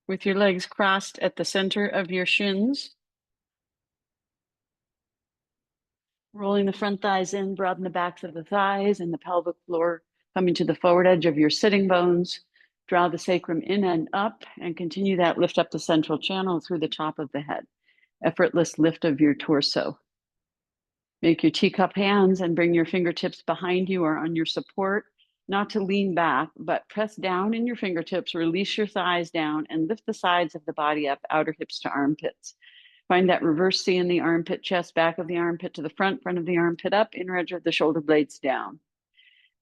with your legs crossed at the center of your shins. Rolling the front thighs in, broaden the backs of the thighs and the pelvic floor, coming to the forward edge of your sitting bones. Draw the sacrum in and up, and continue that lift up the central channel through the top of the head. Effortless lift of your torso. Make your teacup hands and bring your fingertips behind you or on your support, not to lean back, but press down in your fingertips, release your thighs down, and lift the sides of the body up, outer hips to armpits. Find that reverse C in the armpit, chest, back of the armpit to the front, front of the armpit up, inner edge of the shoulder blades down.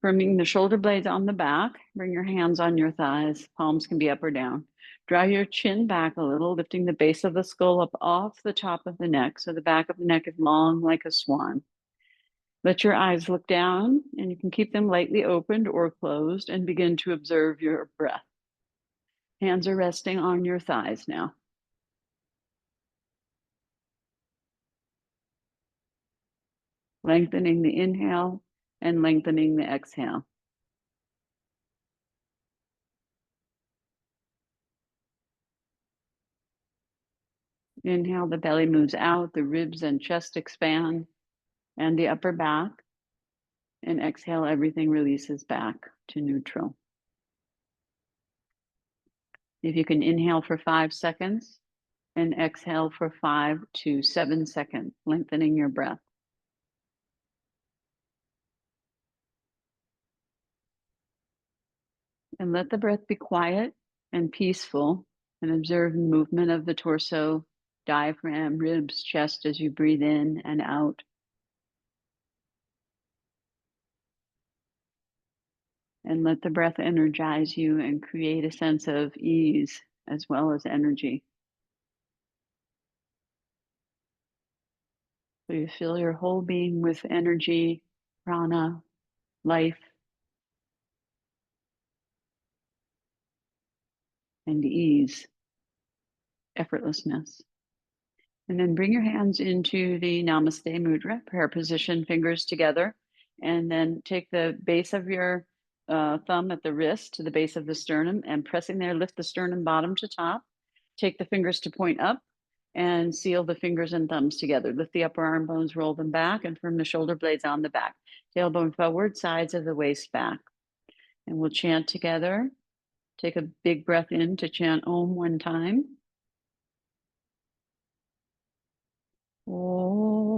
Bringing the shoulder blades on the back, bring your hands on your thighs. Palms can be up or down. Draw your chin back a little, lifting the base of the skull up off the top of the neck, so the back of the neck is long like a swan. Let your eyes look down, and you can keep them lightly opened or closed, and begin to observe your breath. Hands are resting on your thighs now. Lengthening the inhale and lengthening the exhale. Inhale, the belly moves out, the ribs and chest expand, and the upper back. And exhale, everything releases back to neutral. If you can inhale for 5 seconds and exhale for 5 to 7 seconds, lengthening your breath. And let the breath be quiet and peaceful, and observe the movement of the torso, diaphragm, ribs, chest as you breathe in and out. And let the breath energize you and create a sense of ease as well as energy. So you fill your whole being with energy, prana, life, and ease, effortlessness. And then bring your hands into the Namaste Mudra, prayer position, fingers together, and then take the base of your thumb at the wrist to the base of the sternum, and pressing there, lift the sternum bottom to top. Take the fingers to point up and seal the fingers and thumbs together. Lift the upper arm bones, roll them back, and firm the shoulder blades on the back. Tailbone forward, sides of the waist back. And we'll chant together. Take a big breath in to chant Om 1 time. Om.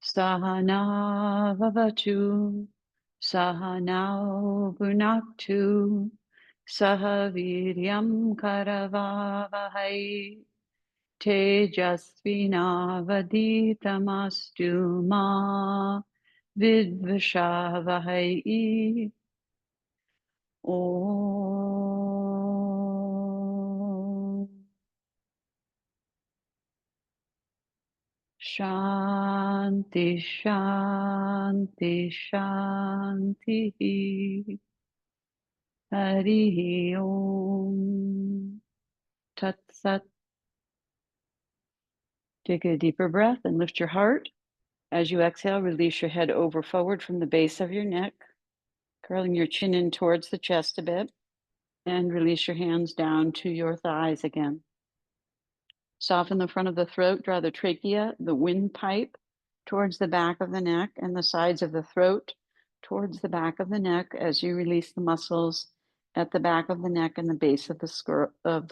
Sahana vavatu, sahanau bhunaktu, sahaviryam karavavahai, tejasvinavaditamastu ma vidvashavahai. Om. Shanti, shanti, shanti. Hari Om. Tat Sat. Take a deeper breath and lift your heart. As you exhale, release your head over forward from the base of your neck, curling your chin in towards the chest a bit, and release your hands down to your thighs again. Soften the front of the throat, draw the trachea, the windpipe, towards the back of the neck, and the sides of the throat towards the back of the neck as you release the muscles at the back of the neck and the base of the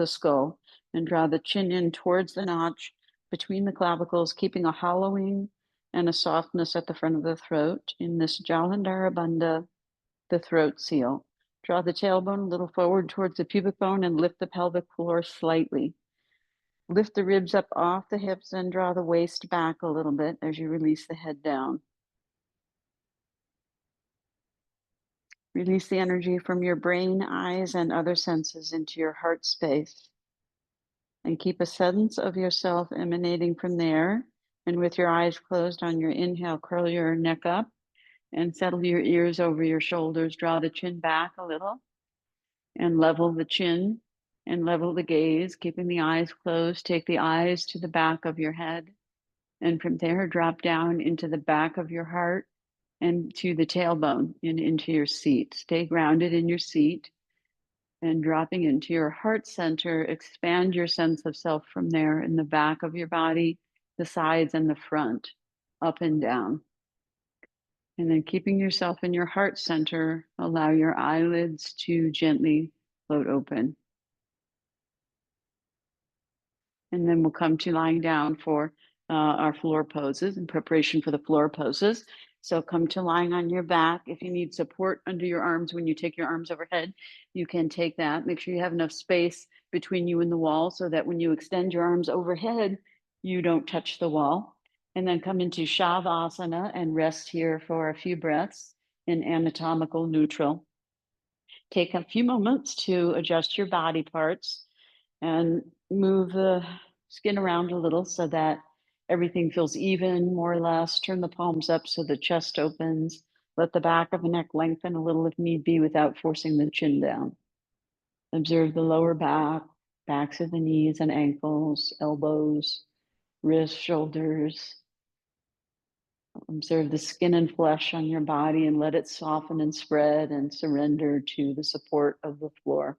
skull, and draw the chin in towards the notch between the clavicles, keeping a hollowing and a softness at the front of the throat in this Jalandhara Bandha, the throat seal. Draw the tailbone a little forward towards the pubic bone and lift the pelvic floor slightly. Lift the ribs up off the hips and draw the waist back a little bit as you release the head down. Release the energy from your brain, eyes, and other senses into your heart space. And keep a sense of yourself emanating from there. And with your eyes closed on your inhale, curl your neck up and settle your ears over your shoulders. Draw the chin back a little and level the chin and level the gaze, keeping the eyes closed. Take the eyes to the back of your head And from there, drop down into the back of your heart and to the tailbone and into your seat. Stay grounded in your seat and dropping into your heart center, expand your sense of self from there in the back of your body, the sides and the front, up and down. And then keeping yourself in your heart center, allow your eyelids to gently float open. And then we'll come to lying down for our floor poses in preparation for the floor poses. So come to lying on your back. If you need support under your arms when you take your arms overhead, you can take that. Make sure you have enough space between you and the wall so that when you extend your arms overhead, you don't touch the wall. And then come into Shavasana and rest here for a few breaths in anatomical neutral. Take a few moments to adjust your body parts and move the skin around a little so that everything feels even, more or less. Turn the palms up so the chest opens. Let the back of the neck lengthen a little if need be without forcing the chin down. Observe the lower back, backs of the knees and ankles, elbows, wrists, shoulders. Observe the skin and flesh on your body and let it soften and spread and surrender to the support of the floor.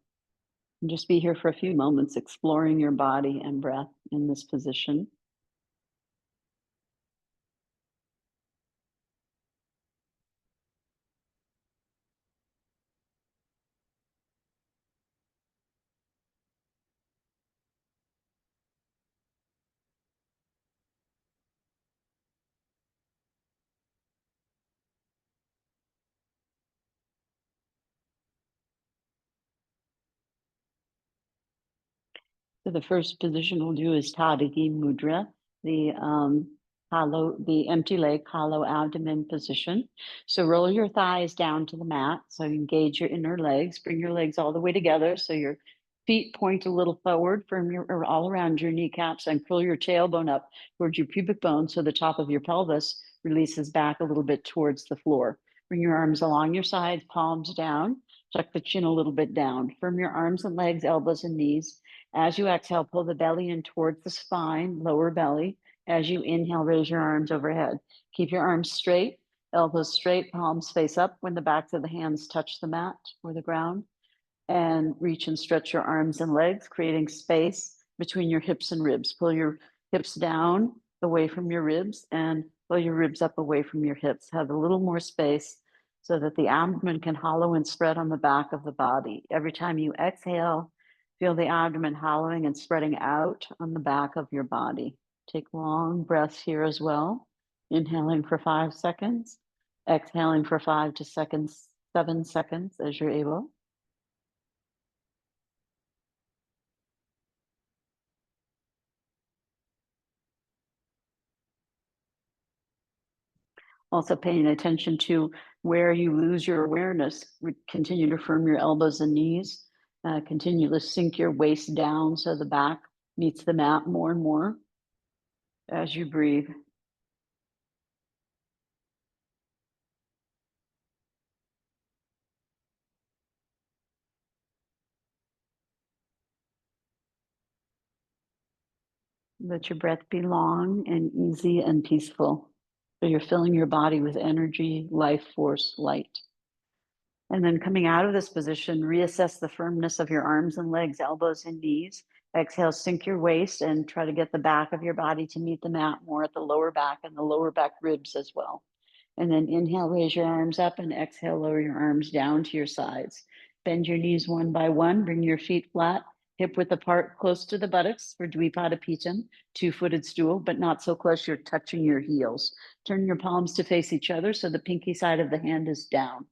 And just be here for a few moments, exploring your body and breath in this position. So the first position we'll do is Tadagi Mudra, the empty leg, hollow abdomen position. So roll your thighs down to the mat. So engage your inner legs, bring your legs all the way together. So your feet point a little forward from or all around your kneecaps and curl your tailbone up towards your pubic bone. So the top of your pelvis releases back a little bit towards the floor. Bring your arms along your sides, palms down, tuck the chin a little bit down. Firm your arms and legs, elbows and knees. As you exhale, pull the belly in towards the spine, lower belly. As you inhale, raise your arms overhead. Keep your arms straight, elbows straight, palms face up when the backs of the hands touch the mat or the ground. And reach and stretch your arms and legs, creating space between your hips and ribs. Pull your hips down away from your ribs and pull your ribs up away from your hips. Have a little more space so that the abdomen can hollow and spread on the back of the body. Every time you exhale, feel the abdomen hollowing and spreading out on the back of your body. Take long breaths here as well. Inhaling for 5 seconds, exhaling for 5 to 7 seconds as you're able. Also paying attention to where you lose your awareness. Continue to firm your elbows and knees. Continue to sink your waist down so the back meets the mat more and more as you breathe. Let your breath be long and easy and peaceful. So you're filling your body with energy, life force, light. And then coming out of this position, reassess the firmness of your arms and legs, elbows and knees. Exhale, sink your waist and try to get the back of your body to meet the mat more at the lower back and the lower back ribs as well. And then inhale, raise your arms up, and exhale, lower your arms down to your sides. Bend your knees one by one, bring your feet flat, hip width apart, close to the buttocks for Dvipadapitam, two-footed stool, but not so close you're touching your heels. Turn your palms to face each other so the pinky side of the hand is down.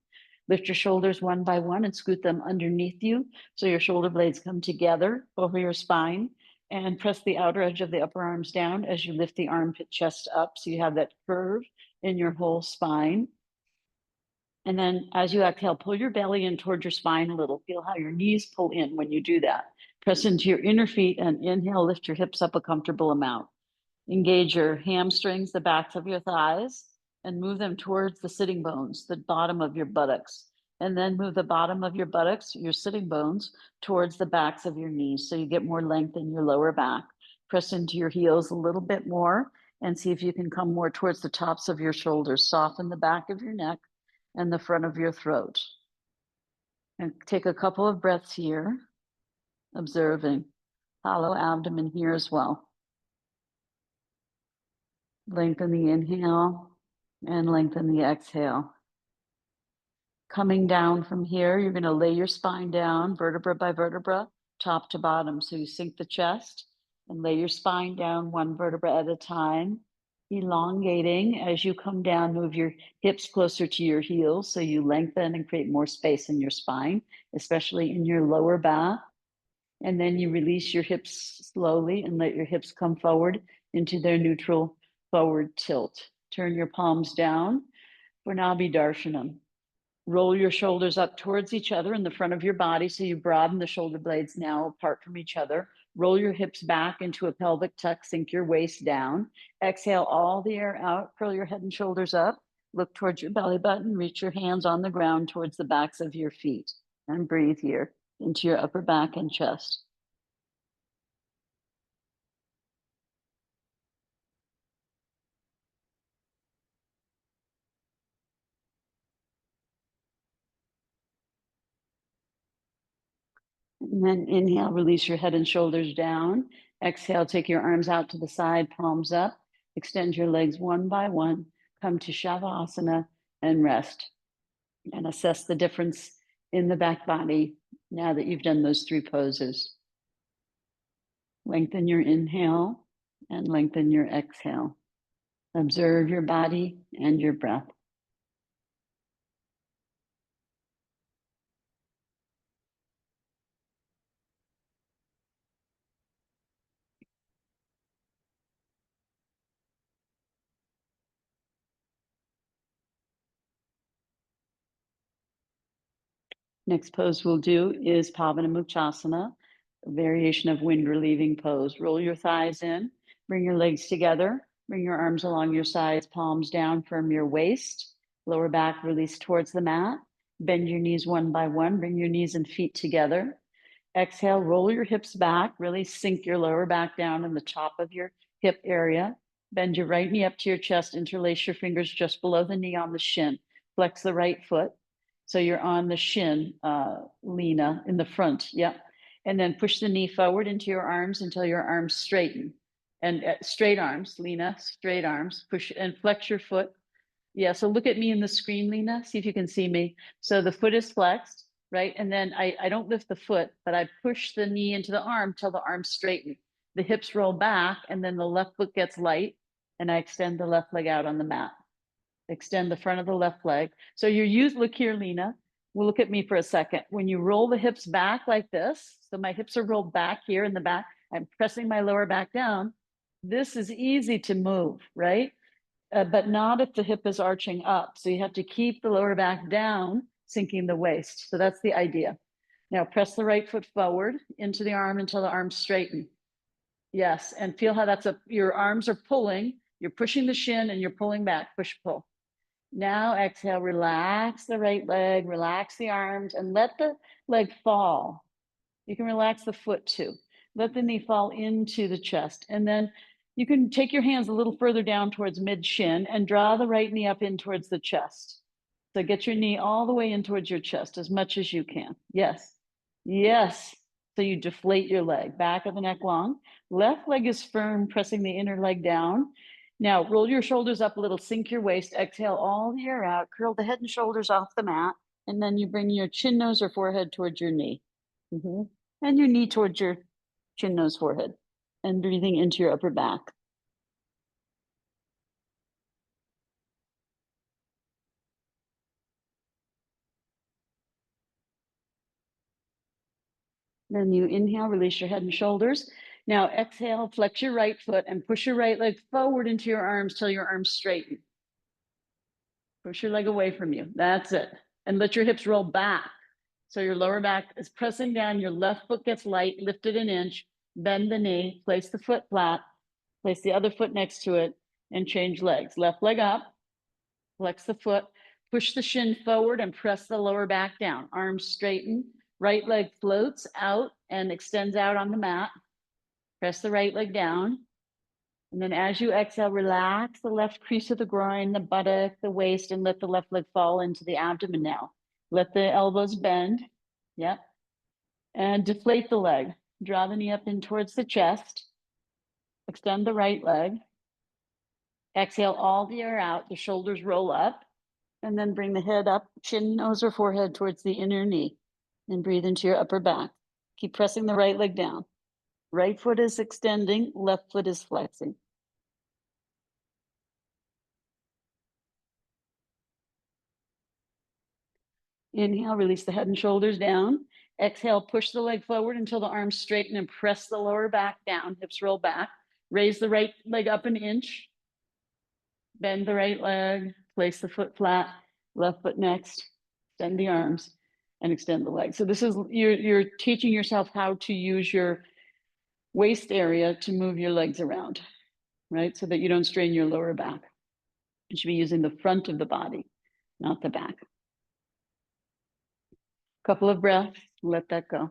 Lift your shoulders one by one and scoot them underneath you so your shoulder blades come together over your spine, and press the outer edge of the upper arms down as you lift the armpit chest up so you have that curve in your whole spine. And then as you exhale, pull your belly in towards your spine a little. Feel how your knees pull in when you do that. Press into your inner feet and inhale, lift your hips up a comfortable amount. Engage your hamstrings, the backs of your thighs, and move them towards the sitting bones, the bottom of your buttocks. And then move the bottom of your buttocks, your sitting bones, towards the backs of your knees so you get more length in your lower back. Press into your heels a little bit more and see if you can come more towards the tops of your shoulders. Soften the back of your neck and the front of your throat. And take a couple of breaths here, observing hollow abdomen here as well. Lengthen the inhale and lengthen the exhale. Coming down from here, you're going to lay your spine down, vertebra by vertebra, top to bottom. So you sink the chest and lay your spine down one vertebra at a time, elongating. As you come down, move your hips closer to your heels so you lengthen and create more space in your spine, especially in your lower back. And then you release your hips slowly and let your hips come forward into their neutral forward tilt. Turn your palms down for Nabhi Darshanam. Roll your shoulders up towards each other in the front of your body so you broaden the shoulder blades now apart from each other. Roll your hips back into a pelvic tuck, sink your waist down. Exhale all the air out, curl your head and shoulders up. Look towards your belly button, reach your hands on the ground towards the backs of your feet. And breathe here into your upper back and chest. And then inhale, release your head and shoulders down. Exhale, take your arms out to the side, palms up. Extend your legs one by one. Come to Shavasana and rest. And assess the difference in the back body now that you've done those three poses. Lengthen your inhale and lengthen your exhale. Observe your body and your breath. Next pose we'll do is Pavana a variation of wind relieving pose. Roll your thighs in, bring your legs together, bring your arms along your sides, palms down, firm your waist, lower back release towards the mat. Bend your knees one by one, bring your knees and feet together. Exhale, roll your hips back, really sink your lower back down in the top of your hip area. Bend your right knee up to your chest, interlace your fingers just below the knee on the shin. Flex the right foot. So you're on the shin, Lena, in the front. Yep. And then push the knee forward into your arms until your arms straighten. And straight arms, Lena, straight arms. Push and flex your foot. Yeah, so look at me in the screen, Lena. See if you can see me. So the foot is flexed, right? And then I don't lift the foot, but I push the knee into the arm till the arms straighten. The hips roll back, and then the left foot gets light, and I extend the left leg out on the mat. Extend the front of the left leg. So look here, Lena. Well, look at me for a second. When you roll the hips back like this, so my hips are rolled back here in the back, I'm pressing my lower back down. This is easy to move, right? But not if the hip is arching up. So you have to keep the lower back down, sinking the waist. So that's the idea. Now press the right foot forward into the arm until the arms straighten. Yes, and feel how your arms are pulling. You're pushing the shin and you're pulling back, push, pull. Now exhale, relax the right leg, relax the arms, and let the leg fall. You can relax the foot too. Let the knee fall into the chest. And then you can take your hands a little further down towards mid shin and draw the right knee up in towards the chest. So get your knee all the way in towards your chest as much as you can. Yes. Yes. So you deflate your leg, back of the neck long. Left leg is firm, pressing the inner leg down. Now roll your shoulders up a little, sink your waist, exhale all the air out, curl the head and shoulders off the mat, and then you bring your chin, nose, or forehead towards your knee. And your knee towards your chin, nose, forehead, and breathing into your upper back. Then you inhale, release your head and shoulders. Now exhale, flex your right foot and push your right leg forward into your arms till your arms straighten. Push your leg away from you. That's it. And let your hips roll back. So your lower back is pressing down. Your left foot gets light, lift it an inch, bend the knee, place the foot flat, place the other foot next to it, and change legs. Left leg up, flex the foot, push the shin forward and press the lower back down. Arms straighten, right leg floats out and extends out on the mat. Press the right leg down. And then as you exhale, relax the left crease of the groin, the buttock, the waist, and let the left leg fall into the abdomen now. Let the elbows bend. Yep. And deflate the leg. Draw the knee up in towards the chest. Extend the right leg. Exhale all the air out. The shoulders roll up. And then bring the head up, chin, nose, or forehead towards the inner knee. And breathe into your upper back. Keep pressing the right leg down. Right foot is extending, left foot is flexing. Inhale, release the head and shoulders down. Exhale, push the leg forward until the arms straighten and press the lower back down, hips roll back. Raise the right leg up an inch. Bend the right leg, place the foot flat, left foot next, extend the arms and extend the leg. So this is, you're teaching yourself how to use your waist area to move your legs around, right? So that you don't strain your lower back. You should be using the front of the body, not the back. Couple of breaths, let that go.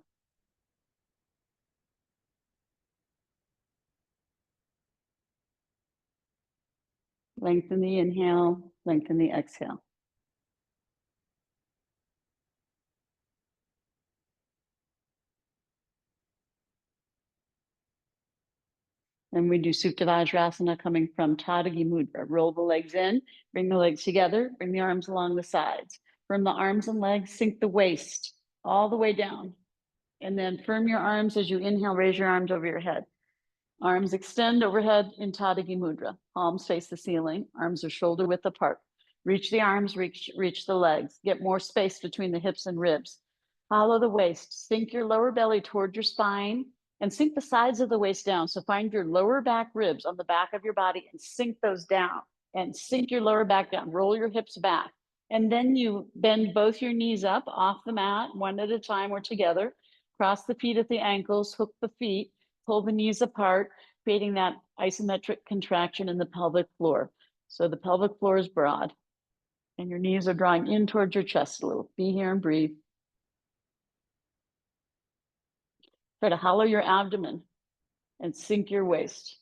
Lengthen the inhale, lengthen the exhale. Then we do Supta Vajrasana coming from Tadagi Mudra. Roll the legs in, bring the legs together, bring the arms along the sides. From the arms and legs, sink the waist all the way down. And then firm your arms as you inhale, raise your arms over your head. Arms extend overhead in Tadagi Mudra. Palms face the ceiling, arms are shoulder width apart. Reach the arms, reach the legs. Get more space between the hips and ribs. Hollow the waist, sink your lower belly toward your spine and sink the sides of the waist down. So find your lower back ribs on the back of your body and sink those down and sink your lower back down. Roll your hips back. And then you bend both your knees up off the mat, one at a time or together. Cross the feet at the ankles, hook the feet, pull the knees apart, creating that isometric contraction in the pelvic floor. So the pelvic floor is broad and your knees are drawing in towards your chest a little. Be here and breathe. Try to hollow your abdomen and sink your waist.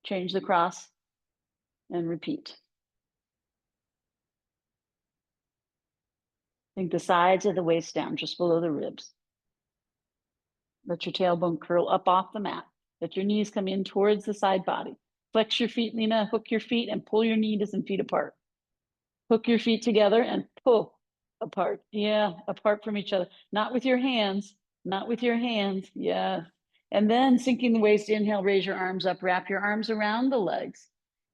Change the cross and repeat. Sink the sides of the waist down, just below the ribs. Let your tailbone curl up off the mat. Let your knees come in towards the side body. Flex your feet, Lena, hook your feet and pull your knees and feet apart. Hook your feet together and pull apart. Yeah, apart from each other. Not with your hands, not with your hands. Yeah. And then sinking the waist, inhale, raise your arms up, wrap your arms around the legs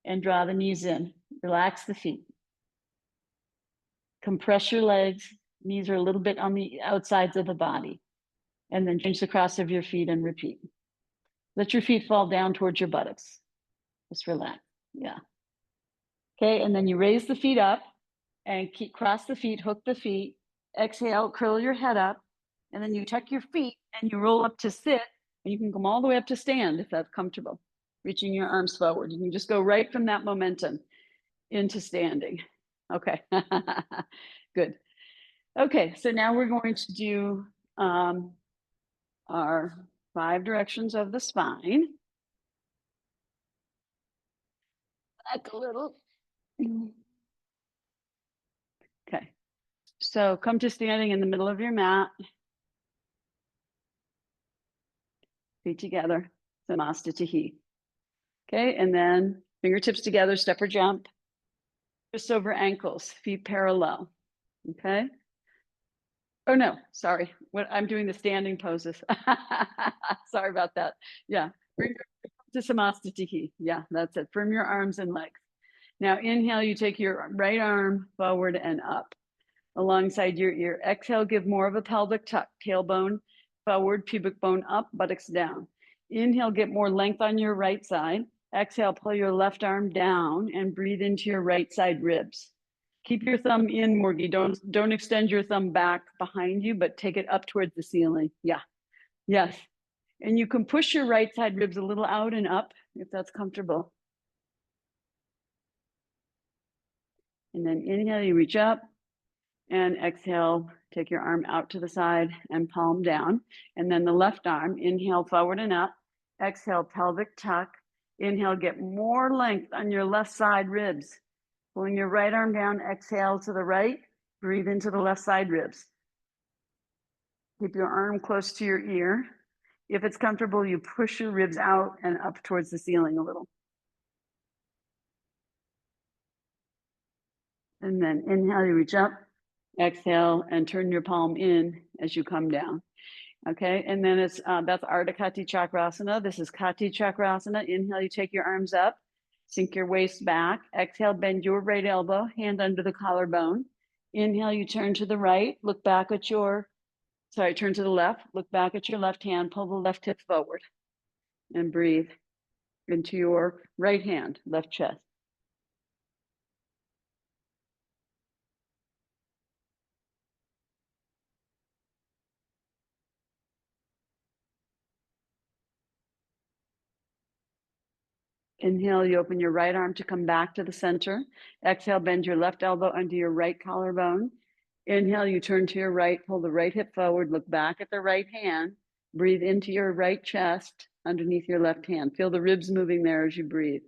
and draw the knees in. Relax the feet. Compress your legs. Knees are a little bit on the outsides of the body. And then change the cross of your feet and repeat. Let your feet fall down towards your buttocks. Just relax. Yeah. Okay, and then you raise the feet up and cross the feet, hook the feet. Exhale, curl your head up. And then you tuck your feet and you roll up to sit. And you can come all the way up to stand if that's comfortable. Reaching your arms forward. You can just go right from that momentum into standing. Okay, good. Okay, so now we're going to do our 5 directions of the spine. Back a little. Okay, so come to standing in the middle of your mat. Feet together, Samastitihi. Okay, and then fingertips together, step or jump. Just over ankles, feet parallel. Okay. Oh no, sorry. What I'm doing the standing poses. Sorry about that. Yeah. Bring to Samastitihi. Yeah, that's it. Firm your arms and legs. Now inhale, you take your right arm forward and up alongside your ear. Exhale, give more of a pelvic tuck, tailbone forward, pubic bone up, buttocks down. Inhale, get more length on your right side. Exhale, pull your left arm down and breathe into your right side ribs. Keep your thumb in, Morgie. Don't extend your thumb back behind you, but take it up towards the ceiling. Yeah, yes. And you can push your right side ribs a little out and up if that's comfortable. And then inhale, you reach up. And exhale, take your arm out to the side and palm down. And then the left arm, inhale forward and up. Exhale, pelvic tuck. Inhale, get more length on your left side ribs. Pulling your right arm down, exhale to the right. Breathe into the left side ribs. Keep your arm close to your ear. If it's comfortable, you push your ribs out and up towards the ceiling a little. And then inhale, you reach up, exhale, and turn your palm in as you come down. Okay, and then it's that's Ardha Kati Chakrasana. This is Kati Chakrasana. Inhale, you take your arms up, sink your waist back. Exhale, bend your right elbow, hand under the collarbone. Inhale, you turn to the right, look back at your, turn to the left, look back at your left hand, pull the left hip forward, and breathe into your right hand, left chest. Inhale, you open your right arm to come back to the center. Exhale, bend your left elbow under your right collarbone. Inhale, you turn to your right, pull the right hip forward, look back at the right hand, breathe into your right chest underneath your left hand. Feel the ribs moving there as you breathe.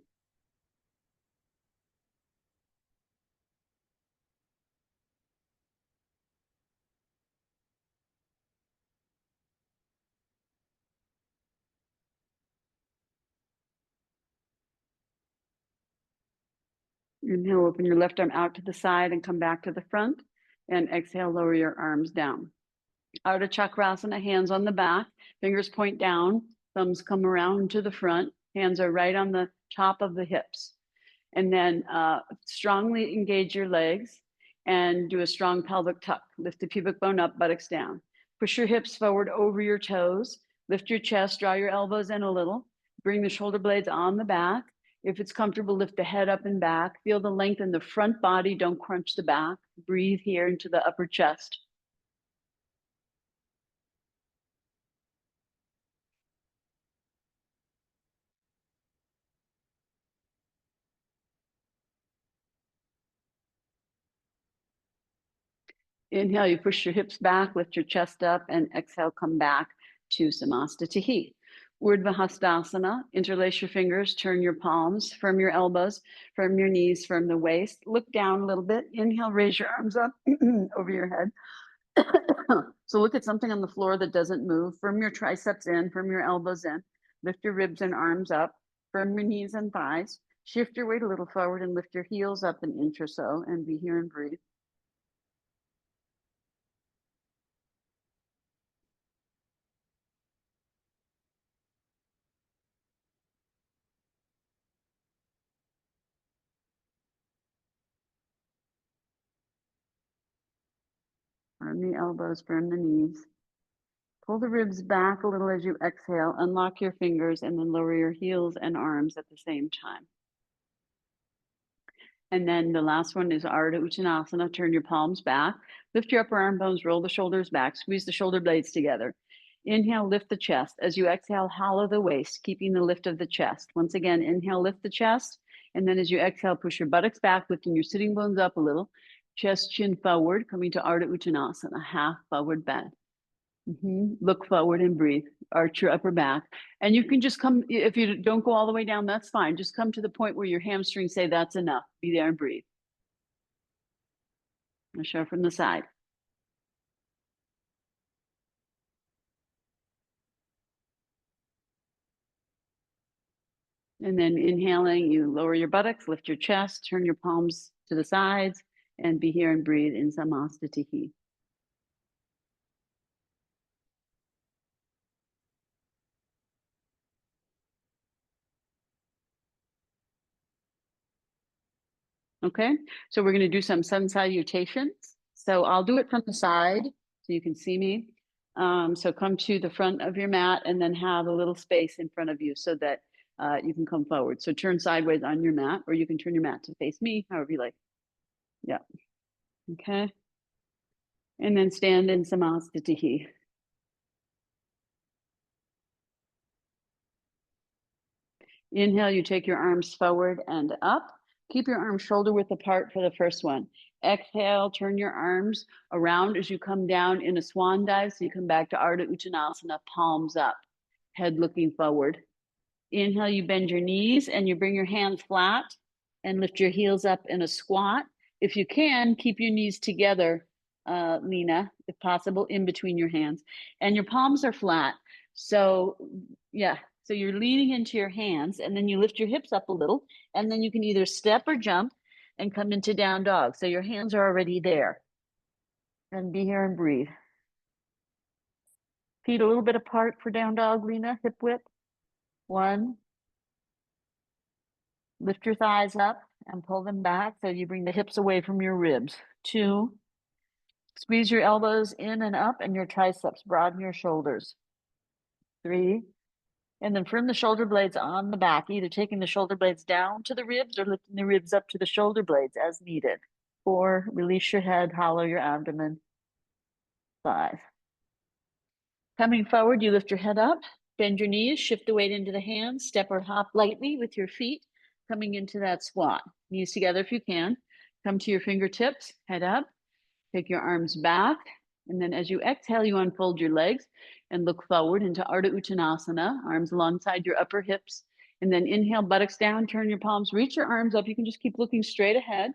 Inhale, open your left arm out to the side and come back to the front. And exhale, lower your arms down. Ardha Chakrasana, hands on the back, fingers point down, thumbs come around to the front, hands are right on the top of the hips. And then strongly engage your legs and do a strong pelvic tuck. Lift the pubic bone up, buttocks down. Push your hips forward over your toes. Lift your chest, draw your elbows in a little. Bring the shoulder blades on the back. If it's comfortable, lift the head up and back. Feel the length in the front body. Don't crunch the back. Breathe here into the upper chest. Inhale, you push your hips back, lift your chest up, and exhale, come back to Samastitihi. Urdhva Hastasana, interlace your fingers, turn your palms, firm your elbows, firm your knees, firm the waist. Look down a little bit. Inhale, raise your arms up over your head. So look at something on the floor that doesn't move. Firm your triceps in, firm your elbows in, lift your ribs and arms up, firm your knees and thighs. Shift your weight a little forward and lift your heels up an inch or so and be here and breathe. Firm the elbows, firm the knees. Pull the ribs back a little as you exhale. Unlock your fingers and then lower your heels and arms at the same time. And then the last one is Ardha Uttanasana. Turn your palms back. Lift your upper arm bones, roll the shoulders back, squeeze the shoulder blades together. Inhale, lift the chest. As you exhale, hollow the waist, keeping the lift of the chest. Once again, inhale, lift the chest. And then as you exhale, push your buttocks back, lifting your sitting bones up a little. Chest, chin forward, coming to Ardha Uttanasana, half forward bend. Look forward and breathe. Arch your upper back. And you can just come, if you don't go all the way down, that's fine. Just come to the point where your hamstrings say that's enough. Be there and breathe. I'll show from the side. And then inhaling, you lower your buttocks, lift your chest, turn your palms to the sides, and be here and breathe in Samastitihi. Okay, so we're going to do some sun salutations. So I'll do it from the side so you can see me. So come to the front of your mat and then have a little space in front of you so that you can come forward. So turn sideways on your mat, or you can turn your mat to face me, however you like. Yeah. Okay. And then stand in Samastitihi. Inhale, you take your arms forward and up. Keep your arms shoulder width apart for the first one. Exhale, turn your arms around as you come down in a swan dive. So you come back to Ardha Uttanasana, palms up, head looking forward. Inhale, you bend your knees and you bring your hands flat and lift your heels up in a squat. If you can, keep your knees together, Lena, if possible, in between your hands. And your palms are flat. So yeah, so you're leaning into your hands and then you lift your hips up a little and then you can either step or jump and come into down dog. So your hands are already there. And be here and breathe. Feet a little bit apart for down dog, Lena, hip width. 1. Lift your thighs up and pull them back so you bring the hips away from your ribs. 2. Squeeze your elbows in and up and your triceps, broaden your shoulders. 3. And then firm the shoulder blades on the back, either taking the shoulder blades down to the ribs or lifting the ribs up to the shoulder blades as needed. 4. Release your head, hollow your abdomen. 5. Coming forward, you lift your head up, bend your knees, shift the weight into the hands, step or hop lightly with your feet, coming into that squat. Knees together if you can. Come to your fingertips, head up, take your arms back, and then as you exhale, you unfold your legs and look forward into Ardha Uttanasana, arms alongside your upper hips. And then inhale, buttocks down, turn your palms, reach your arms up. You can just keep looking straight ahead.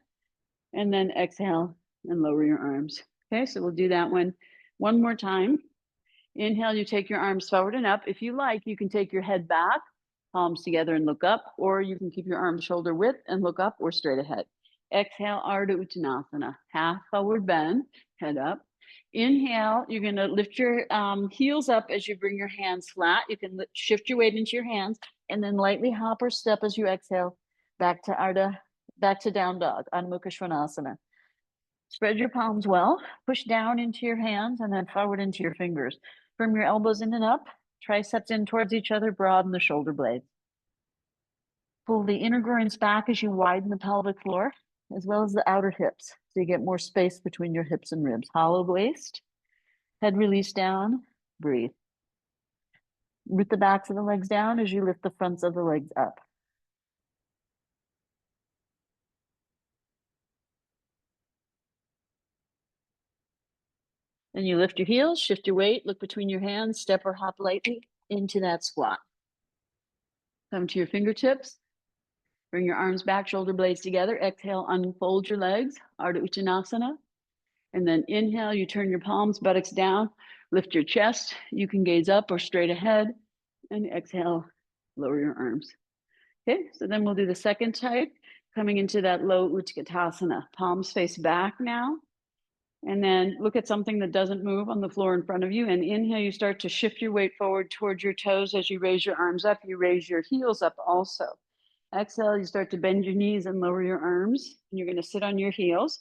And then exhale and lower your arms. Okay, so we'll do that one more time. Inhale, you take your arms forward and up. If you like, you can take your head back, palms together and look up, or you can keep your arms shoulder width and look up or straight ahead. Exhale, Ardha Uttanasana, half forward bend, head up. Inhale, you're gonna lift your heels up as you bring your hands flat. You can shift your weight into your hands and then lightly hop or step as you exhale back to down dog, Adho Mukha Svanasana. Spread your palms well, push down into your hands and then forward into your fingers. Firm your elbows in and up, triceps in towards each other, broaden the shoulder blades. Pull the inner groins back as you widen the pelvic floor, as well as the outer hips, so you get more space between your hips and ribs. Hollow waist, head release down, breathe. Root the backs of the legs down as you lift the fronts of the legs up. Then you lift your heels, shift your weight, look between your hands, step or hop lightly into that squat. Come to your fingertips. Bring your arms back, shoulder blades together. Exhale, unfold your legs, Ardha Uttanasana. And then inhale, you turn your palms, buttocks down, lift your chest. You can gaze up or straight ahead. And exhale, lower your arms. Okay, so then we'll do the second type, coming into that low Utkatasana. Palms face back now. And then look at something that doesn't move on the floor in front of you. And inhale, you start to shift your weight forward towards your toes as you raise your arms up. You raise your heels up also. Exhale, you start to bend your knees and lower your arms. And you're going to sit on your heels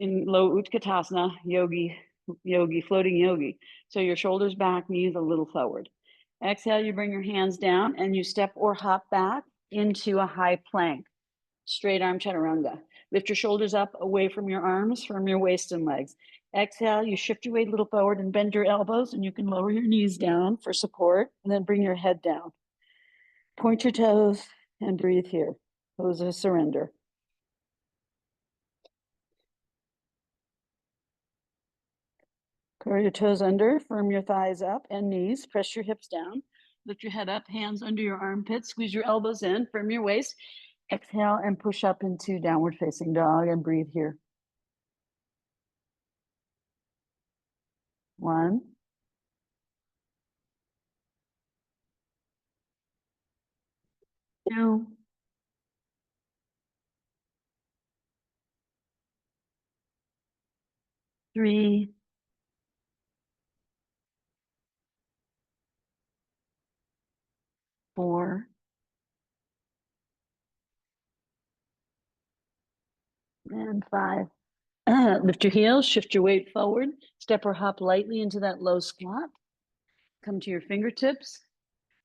in low Utkatasana, yogi, floating yogi. So your shoulders back, knees a little forward. Exhale, you bring your hands down and you step or hop back into a high plank. Straight arm chaturanga. Lift your shoulders up away from your arms, from your waist and legs. Exhale, you shift your weight a little forward and bend your elbows, and you can lower your knees down for support, and then bring your head down. Point your toes and breathe here. Pose of surrender. Curl your toes under, firm your thighs up and knees, press your hips down, lift your head up, hands under your armpits, squeeze your elbows in, firm your waist. Exhale and push up into downward facing dog and breathe here. 1, 2, 3, 4, and 5. Lift your heels, shift your weight forward, step or hop lightly into that low squat. Come to your fingertips,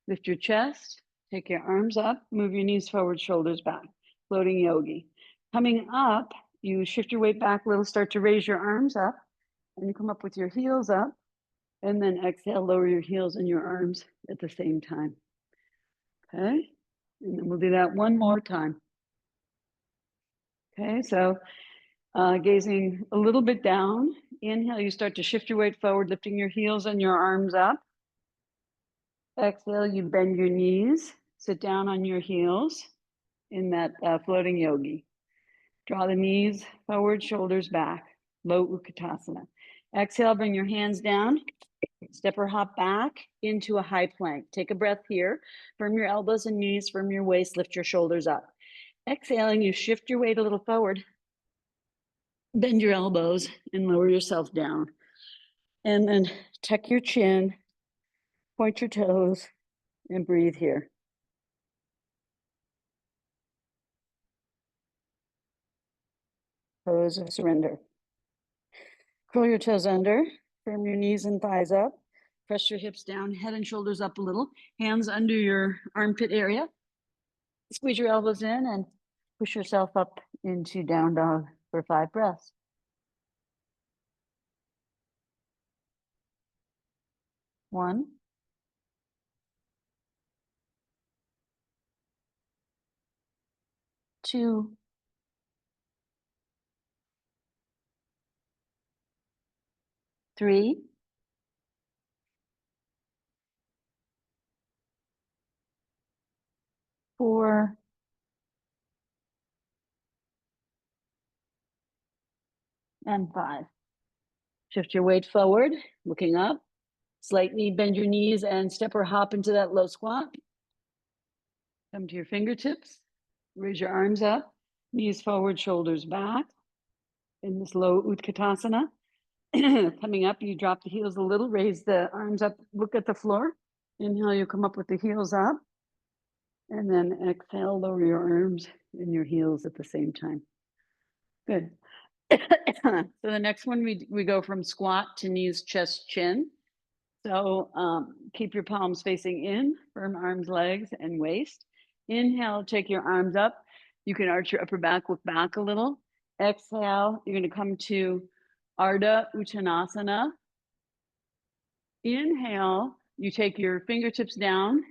lift your chest, take your arms up, move your knees forward, shoulders back, floating yogi. Coming up, you shift your weight back a little, start to raise your arms up, and you come up with your heels up, and then exhale, lower your heels and your arms at the same time. Okay, and then we'll do that one more time. Okay, so gazing a little bit down. Inhale, you start to shift your weight forward, lifting your heels and your arms up. Exhale, you bend your knees Sit down on your heels in that floating yogi. Draw the knees forward, shoulders back, low Utkatasana. Exhale, bring your hands down, step or hop back into a high plank. Take a breath here, firm your elbows and knees, firm your waist, lift your shoulders up. Exhaling, you shift your weight a little forward, bend your elbows and lower yourself down. And then tuck your chin, point your toes, and breathe here. Pose of surrender. Curl your toes under, firm your knees and thighs up, press your hips down, head and shoulders up a little, hands under your armpit area. Squeeze your elbows in and push yourself up into down dog for 5 breaths. One, two, three, four, and 5. Shift your weight forward, looking up. Slightly bend your knees and step or hop into that low squat. Come to your fingertips. Raise your arms up, knees forward, shoulders back. In this low Utkatasana. Coming up, you drop the heels a little, raise the arms up, look at the floor. Inhale, you come up with the heels up. And then exhale, lower your arms and your heels at the same time. Good. So the next one, we go from squat to knees, chest, chin. So keep your palms facing in, firm arms, legs, and waist. Inhale, take your arms up. You can arch your upper back, look back a little. Exhale, you're going to come to Ardha Uttanasana. Inhale, you take your fingertips down.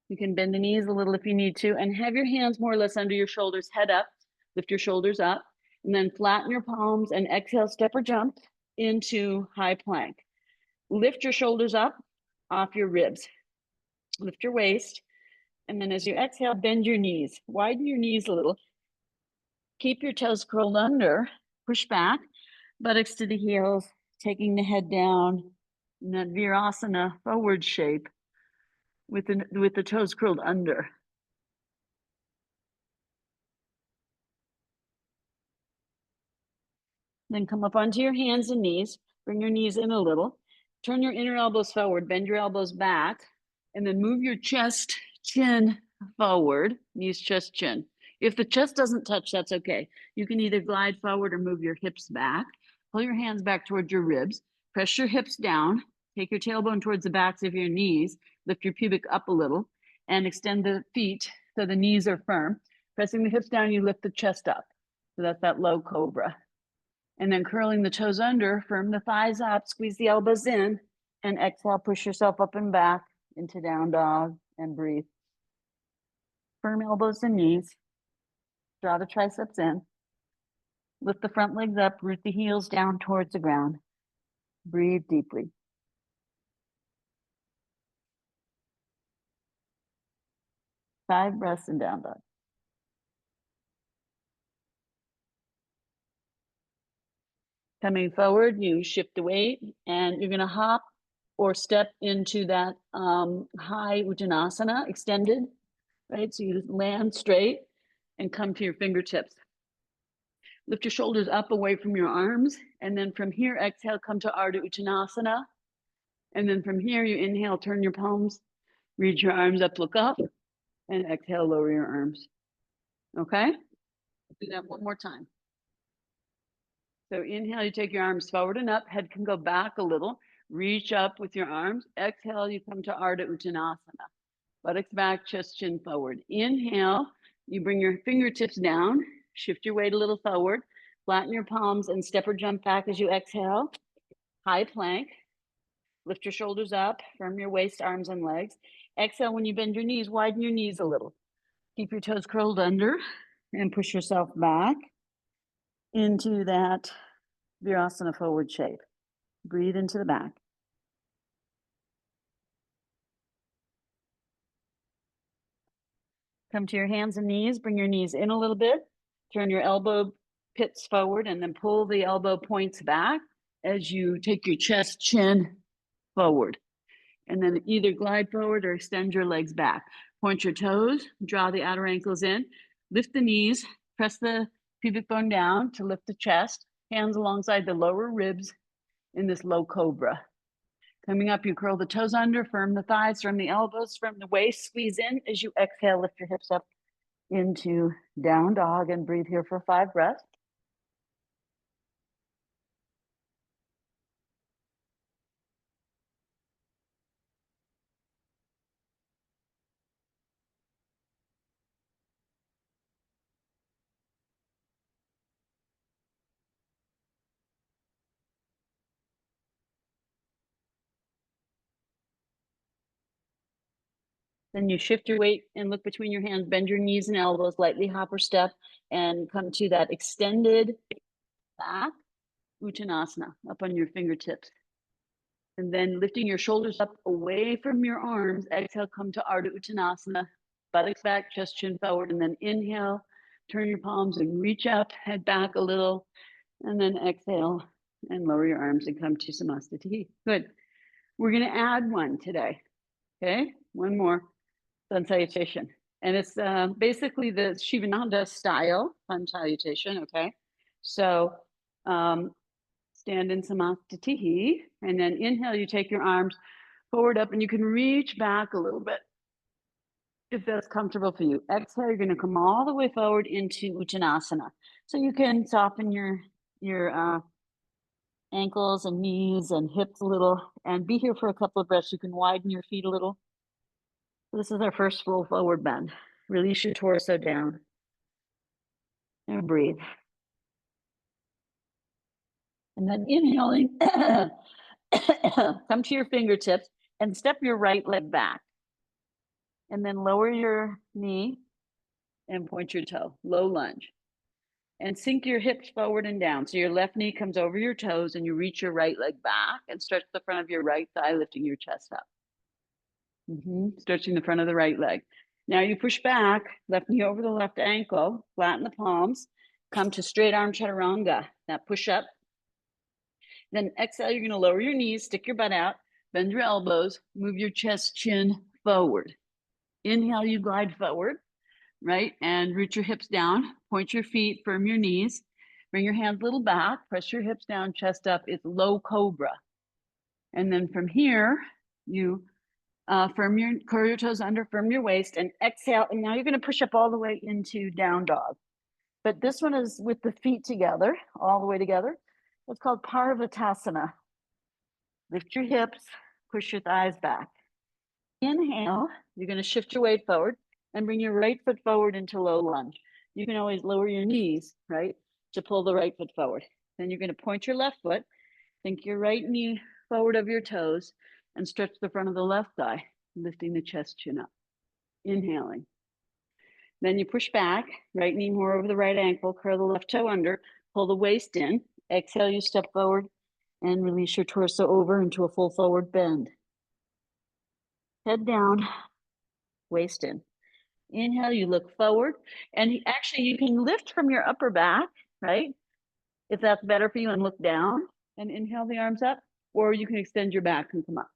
You can bend the knees a little if you need to, and have your hands more or less under your shoulders, head up, lift your shoulders up, and then flatten your palms and exhale, step or jump into high plank. Lift your shoulders up off your ribs. Lift your waist, and then as you exhale, bend your knees. Widen your knees a little. Keep your toes curled under, push back, buttocks to the heels, taking the head down in that Virasana forward shape with the toes curled under. Then come up onto your hands and knees, bring your knees in a little, turn your inner elbows forward, bend your elbows back, and then move your chest, chin forward, knees, chest, chin. If the chest doesn't touch, that's okay. You can either glide forward or move your hips back. Pull your hands back towards your ribs, press your hips down, take your tailbone towards the backs of your knees, lift your pubic up a little, and extend the feet so the knees are firm. Pressing the hips down, you lift the chest up. So that's that low cobra. And then curling the toes under, firm the thighs up, squeeze the elbows in, and exhale, push yourself up and back into down dog and breathe. Firm elbows and knees. Draw the triceps in. Lift the front legs up, root the heels down towards the ground. Breathe deeply. Five breaths in down dog. Coming forward, you shift the weight, and you're going to hop or step into that high Uttanasana, extended, right? So you just land straight and come to your fingertips. Lift your shoulders up away from your arms. And then from here, exhale, come to Ardha Uttanasana. And then from here, you inhale, turn your palms, reach your arms up, look up, and exhale, lower your arms. Okay? Do that one more time. So inhale, you take your arms forward and up, head can go back a little, reach up with your arms. Exhale, you come to Ardha Uttanasana. Buttocks back, chest, chin forward. Inhale, you bring your fingertips down, shift your weight a little forward, flatten your palms and step or jump back as you exhale. High plank. Lift your shoulders up, firm your waist, arms, and legs. Exhale, when you bend your knees, widen your knees a little. Keep your toes curled under and push yourself back into that Virasana forward shape. Breathe into the back. Come to your hands and knees, bring your knees in a little bit, turn your elbow pits forward, and then pull the elbow points back as you take your chest, chin forward. And then either glide forward or extend your legs back. Point your toes, draw the outer ankles in, lift the knees, press the pubic bone down to lift the chest, hands alongside the lower ribs in this low cobra. Coming up, you curl the toes under, firm the thighs, firm the elbows, firm the waist, squeeze in. As you exhale, lift your hips up into down dog and breathe here for 5 breaths. Then you shift your weight and look between your hands, bend your knees and elbows, lightly hop or step, and come to that extended back Uttanasana up on your fingertips. And then lifting your shoulders up away from your arms, exhale, come to Ardha Uttanasana, buttocks back, chest chin forward, and then inhale, turn your palms and reach up, head back a little, and then exhale and lower your arms and come to Samastiti. Good. We're going to add one today. Okay, one more. Sun salutation. And it's basically the Shivananda style sun salutation, okay? So stand in Samastitihi, and then inhale, you take your arms forward up, and you can reach back a little bit if that's comfortable for you. Exhale, you're gonna come all the way forward into Uttanasana. So you can soften your ankles and knees and hips a little, and be here for a couple of breaths. You can widen your feet a little. This is our first full forward bend. Release your torso down and breathe. And then inhaling, come to your fingertips and step your right leg back. And then lower your knee and point your toe, low lunge. And sink your hips forward and down. So your left knee comes over your toes and you reach your right leg back and stretch the front of your right thigh, lifting your chest up. Stretching the front of the right leg. Now you push back, left knee over the left ankle, flatten the palms, come to straight arm chaturanga. Now push up. Then exhale, you're gonna lower your knees, stick your butt out, bend your elbows, move your chest, chin forward. Inhale, you glide forward, right? And root your hips down, point your feet, firm your knees, bring your hands a little back, press your hips down, chest up. It's low cobra. And then from here, you curl your toes under, firm your waist, and exhale. And now you're going to push up all the way into down dog. But this one is with the feet together, all the way together. It's called Parvatasana. Lift your hips, push your thighs back. Inhale, you're going to shift your weight forward and bring your right foot forward into low lunge. You can always lower your knees, right, to pull the right foot forward. Then you're going to point your left foot, sink your right knee forward of your toes, and stretch the front of the left thigh, lifting the chest, chin up. Inhaling. Then you push back, right knee more over the right ankle, curl the left toe under, pull the waist in. Exhale, you step forward and release your torso over into a full forward bend. Head down, waist in. Inhale, you look forward, and actually you can lift from your upper back, right? If that's better for you, and look down and inhale the arms up, or you can extend your back and come up.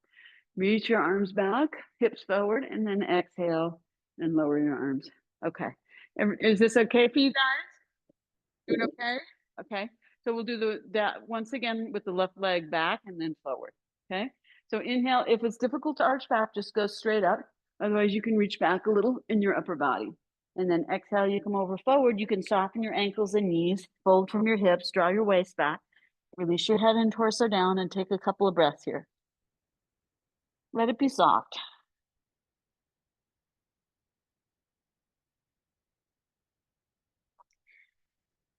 Reach your arms back, hips forward, and then exhale and lower your arms. Okay. Is this okay for you guys? Doing okay? Okay. So we'll do that once again with the left leg back and then forward. Okay. So inhale. If it's difficult to arch back, just go straight up. Otherwise, you can reach back a little in your upper body. And then exhale, you come over forward. You can soften your ankles and knees, fold from your hips, draw your waist back, release your head and torso down, and take a couple of breaths here. Let it be soft.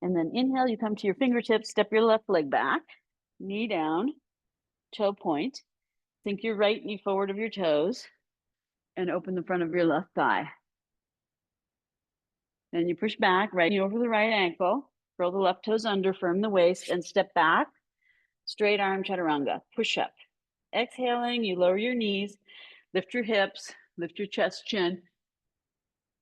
And then inhale, you come to your fingertips, step your left leg back, knee down, toe point, sink your right knee forward of your toes, and open the front of your left thigh. Then you push back, right knee over the right ankle, curl the left toes under, firm the waist, and step back, straight arm chaturanga, push up. Exhaling, you lower your knees, lift your hips, lift your chest, chin,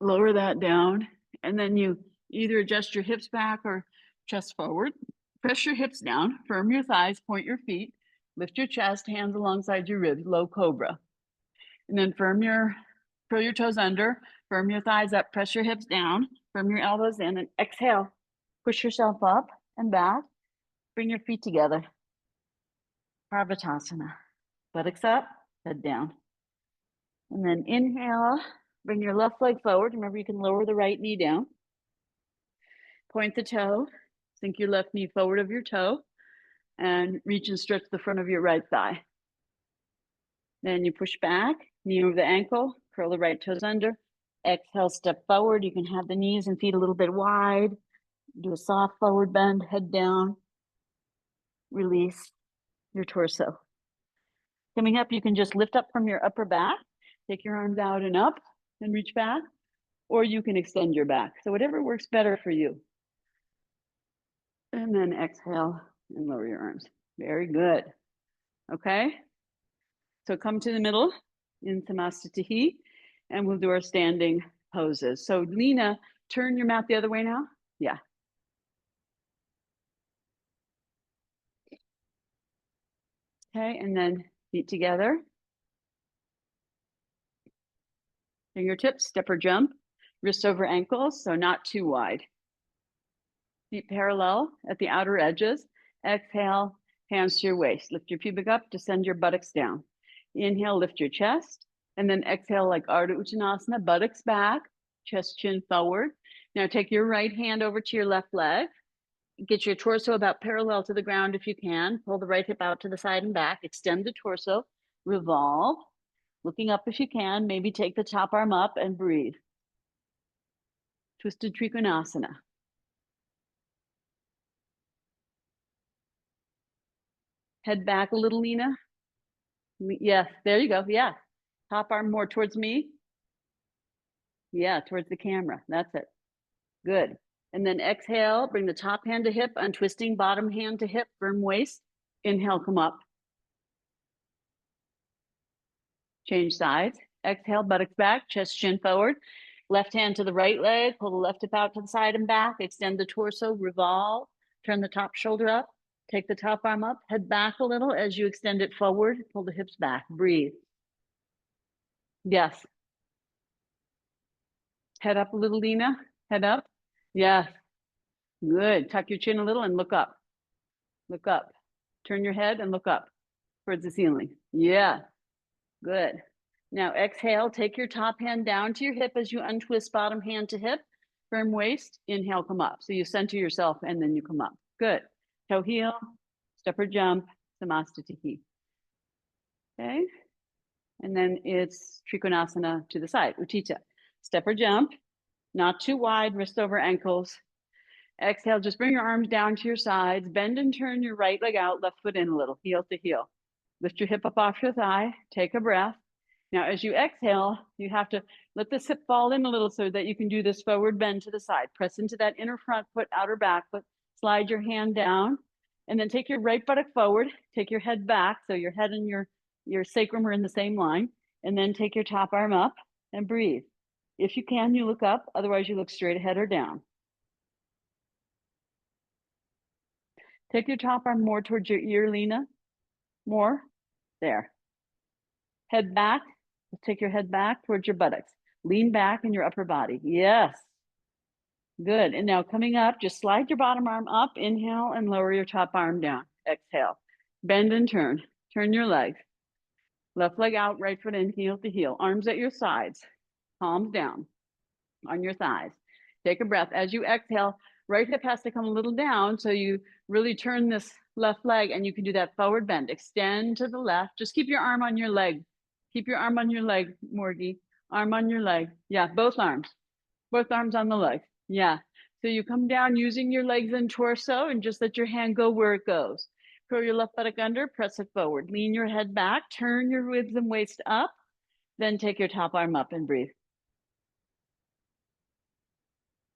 Lower that down. And then you either adjust your hips back or chest forward. Press your hips down, firm your thighs, point your feet, lift your chest, hands alongside your ribs, low cobra. And then curl your toes under, firm your thighs up, press your hips down, firm your elbows in, and exhale. Push yourself up and back. Bring your feet together. Parvatasana. Buttocks up, head down. And then inhale, bring your left leg forward. Remember, you can lower the right knee down. Point the toe, sink your left knee forward of your toe, and reach and stretch the front of your right thigh. Then you push back, knee over the ankle, curl the right toes under. Exhale, step forward. You can have the knees and feet a little bit wide. Do a soft forward bend, head down. Release your torso. Coming up, you can just lift up from your upper back, take your arms out and up and reach back, or you can extend your back. So whatever works better for you. And then exhale and lower your arms. Very good. Okay. So come to the middle in Samastitihi, and we'll do our standing poses. So Lena, turn your mat the other way now. Yeah. Okay, and then feet together. Fingertips, step or jump, wrists over ankles, so not too wide. Feet parallel at the outer edges. Exhale, hands to your waist. Lift your pubic up, descend your buttocks down. Inhale, lift your chest, and then exhale like Ardha Uttanasana, buttocks back, chest chin forward. Now take your right hand over to your left leg. Get your torso about parallel to the ground if you can. Pull the right hip out to the side and back. Extend the torso. Revolve. Looking up if you can. Maybe take the top arm up and breathe. Twisted Trikonasana. Head back a little, Lena. Yes, there you go. Yeah. Top arm more towards me. Yeah, towards the camera. That's it. Good. And then exhale, bring the top hand to hip, untwisting, bottom hand to hip, firm waist. Inhale, come up. Change sides. Exhale, buttocks back, chest chin forward. Left hand to the right leg, pull the left hip out to the side and back, extend the torso, revolve, turn the top shoulder up, take the top arm up, head back a little as you extend it forward, pull the hips back, breathe. Yes. Head up a little, Lena. Head up. Yes. Good. Tuck your chin a little and look up. Look up. Turn your head and look up towards the ceiling. Yeah. Good. Now exhale, take your top hand down to your hip as you untwist bottom hand to hip, firm waist, inhale, come up. So you center yourself and then you come up. Good. Toe heel, step or jump, Samastitihi. Okay. And then it's Trikonasana to the side, Utthita. Step or jump, not too wide, wrist over ankles. Exhale, just bring your arms down to your sides, bend and turn your right leg out, left foot in a little, heel to heel. Lift your hip up off your thigh, take a breath. Now, as you exhale, you have to let this hip fall in a little so that you can do this forward bend to the side. Press into that inner front foot, outer back foot, slide your hand down, and then take your right buttock forward, take your head back, so your head and your sacrum are in the same line, and then take your top arm up and breathe. If you can, you look up, otherwise you look straight ahead or down. Take your top arm more towards your ear, Lena. More. There. Head back. Take your head back towards your buttocks. Lean back in your upper body. Yes. Good. And now coming up, just slide your bottom arm up. Inhale and lower your top arm down. Exhale. Bend and turn. Turn your legs. Left leg out, right foot in, heel to heel. Arms at your sides. Palms down on your thighs. Take a breath. As you exhale, right hip has to come a little down. So you really turn this left leg and you can do that forward bend. Extend to the left. Just keep your arm on your leg. Keep your arm on your leg, Morgie. Arm on your leg. Yeah, both arms. Both arms on the leg. Yeah. So you come down using your legs and torso and just let your hand go where it goes. Curl your left buttock under, press it forward. Lean your head back, turn your ribs and waist up. Then take your top arm up and breathe.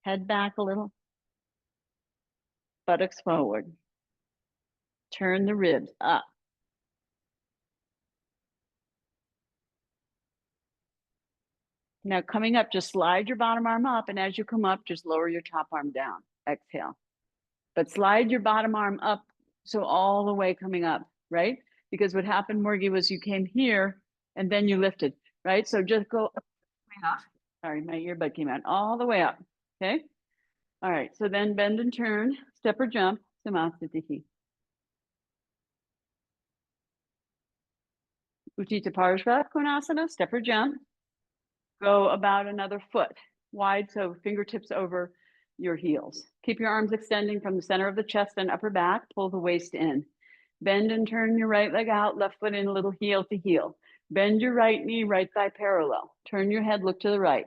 Head back a little. Buttocks forward. Turn the ribs up. Now coming up, just slide your bottom arm up, and as you come up, just lower your top arm down. Exhale. But slide your bottom arm up, so all the way coming up, right? Because what happened, Morgie, was you came here and then you lifted, right? So just go up. Sorry, my earbud came out. All the way up, okay? All right, so then bend and turn, step or jump, Samasthiti. Utthita Parshva Konasana, step or jump. Go about another foot wide, so fingertips over your heels. Keep your arms extending from the center of the chest and upper back. Pull the waist in. Bend and turn your right leg out, left foot in, a little heel to heel. Bend your right knee, right thigh parallel. Turn your head, look to the right.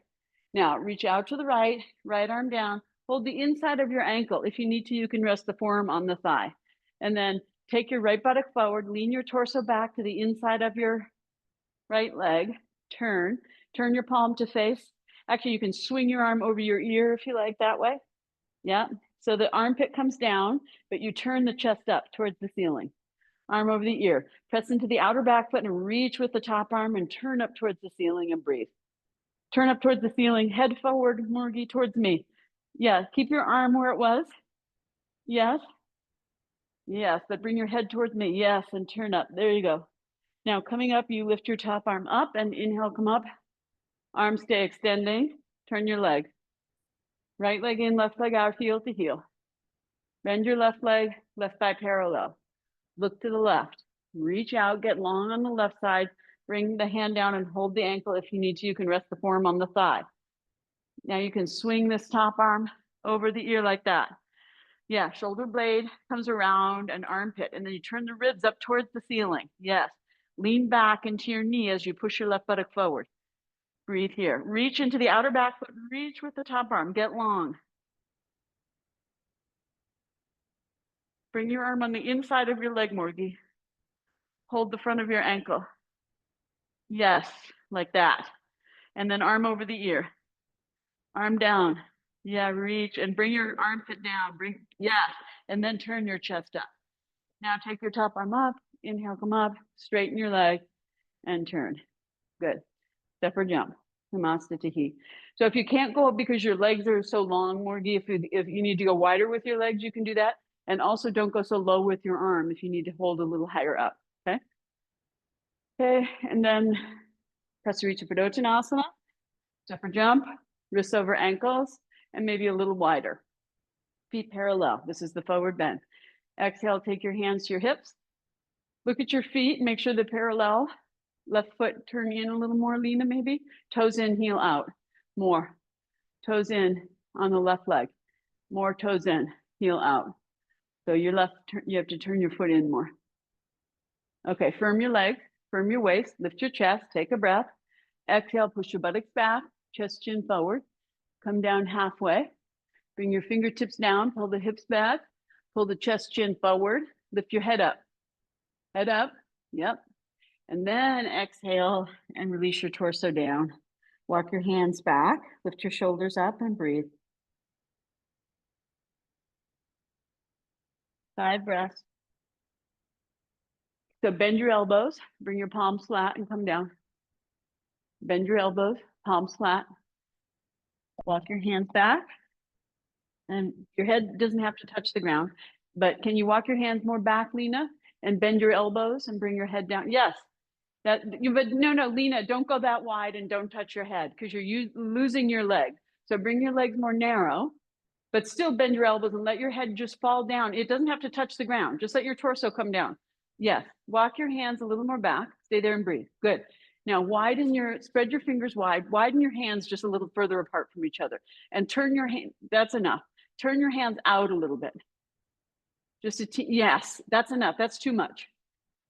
Now reach out to the right, right arm down. Hold the inside of your ankle. If you need to, you can rest the forearm on the thigh. And then take your right buttock forward, lean your torso back to the inside of your right leg. Turn your palm to face. Actually, you can swing your arm over your ear if you like that way. Yeah. So the armpit comes down, but you turn the chest up towards the ceiling. Arm over the ear. Press into the outer back foot and reach with the top arm and turn up towards the ceiling and breathe. Turn up towards the ceiling. Head forward, Morgie, towards me. Yeah. Keep your arm where it was. Yes. Yes. But bring your head towards me. Yes. And turn up. There you go. Now coming up, you lift your top arm up and inhale, come up. Arms stay extending. Turn your leg. Right leg in, left leg out, heel to heel. Bend your left leg, left thigh parallel. Look to the left. Reach out, get long on the left side. Bring the hand down and hold the ankle. If you need to, you can rest the forearm on the thigh. Now you can swing this top arm over the ear like that. Yeah, shoulder blade comes around an armpit, and then you turn the ribs up towards the ceiling. Yes. Lean back into your knee as you push your left buttock forward. Breathe here. Reach into the outer back foot. Reach with the top arm. Get long. Bring your arm on the inside of your leg, Morgie. Hold the front of your ankle. Yes, like that. And then arm over the ear. Arm down. Yeah, reach and bring your armpit down. Yeah, and then turn your chest up. Now take your top arm up. Inhale, come up. Straighten your leg and turn. Good. Step or jump. Namaste. So if you can't go up because your legs are so long, Morgie, if you need to go wider with your legs, you can do that. And also don't go so low with your arm if you need to hold a little higher up. Okay. Okay. And then Prasarita Padottanasana. Step or jump, wrists over ankles, and maybe a little wider. Feet parallel. This is the forward bend. Exhale, take your hands to your hips. Look at your feet, make sure they're parallel. Left foot turn in a little more, Lena, maybe. Toes in, heel out. More. Toes in on the left leg. More toes in, heel out. So your left, you have to turn your foot in more. Okay, firm your leg, firm your waist, lift your chest, take a breath. Exhale, push your buttocks back, chest chin forward. Come down halfway. Bring your fingertips down, pull the hips back, pull the chest chin forward, lift your head up. Head up, yep. And then exhale and release your torso down. Walk your hands back, lift your shoulders up and breathe. 5 breaths. So bend your elbows, bring your palms flat and come down. Bend your elbows, palms flat. Walk your hands back. And your head doesn't have to touch the ground, but can you walk your hands more back, Lena? And bend your elbows and bring your head down. Yes. But no, Lena, don't go that wide and don't touch your head because you're losing your leg. So bring your legs more narrow, but still bend your elbows and let your head just fall down. It doesn't have to touch the ground. Just let your torso come down. Yes. Walk your hands a little more back. Stay there and breathe. Good. Now spread your fingers wide, widen your hands just a little further apart from each other and turn your hand. That's enough. Turn your hands out a little bit. Yes, that's enough. That's too much.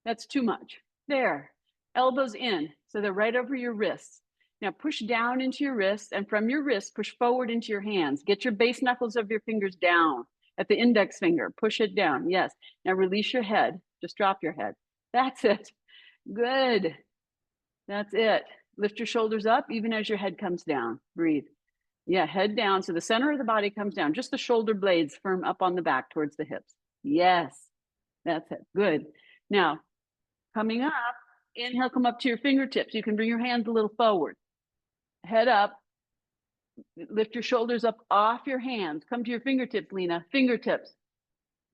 That's too much. There. Elbows in. So they're right over your wrists. Now push down into your wrists and from your wrists, push forward into your hands. Get your base knuckles of your fingers down at the index finger. Push it down. Yes. Now release your head. Just drop your head. That's it. Good. That's it. Lift your shoulders up even as your head comes down. Breathe. Yeah, head down. So the center of the body comes down. Just the shoulder blades firm up on the back towards the hips. Yes, that's it. Good. Now, coming up, inhale, come up to your fingertips. You can bring your hands a little forward. head up, lift your shoulders up off your hands. Come to your fingertips, Lena, fingertips.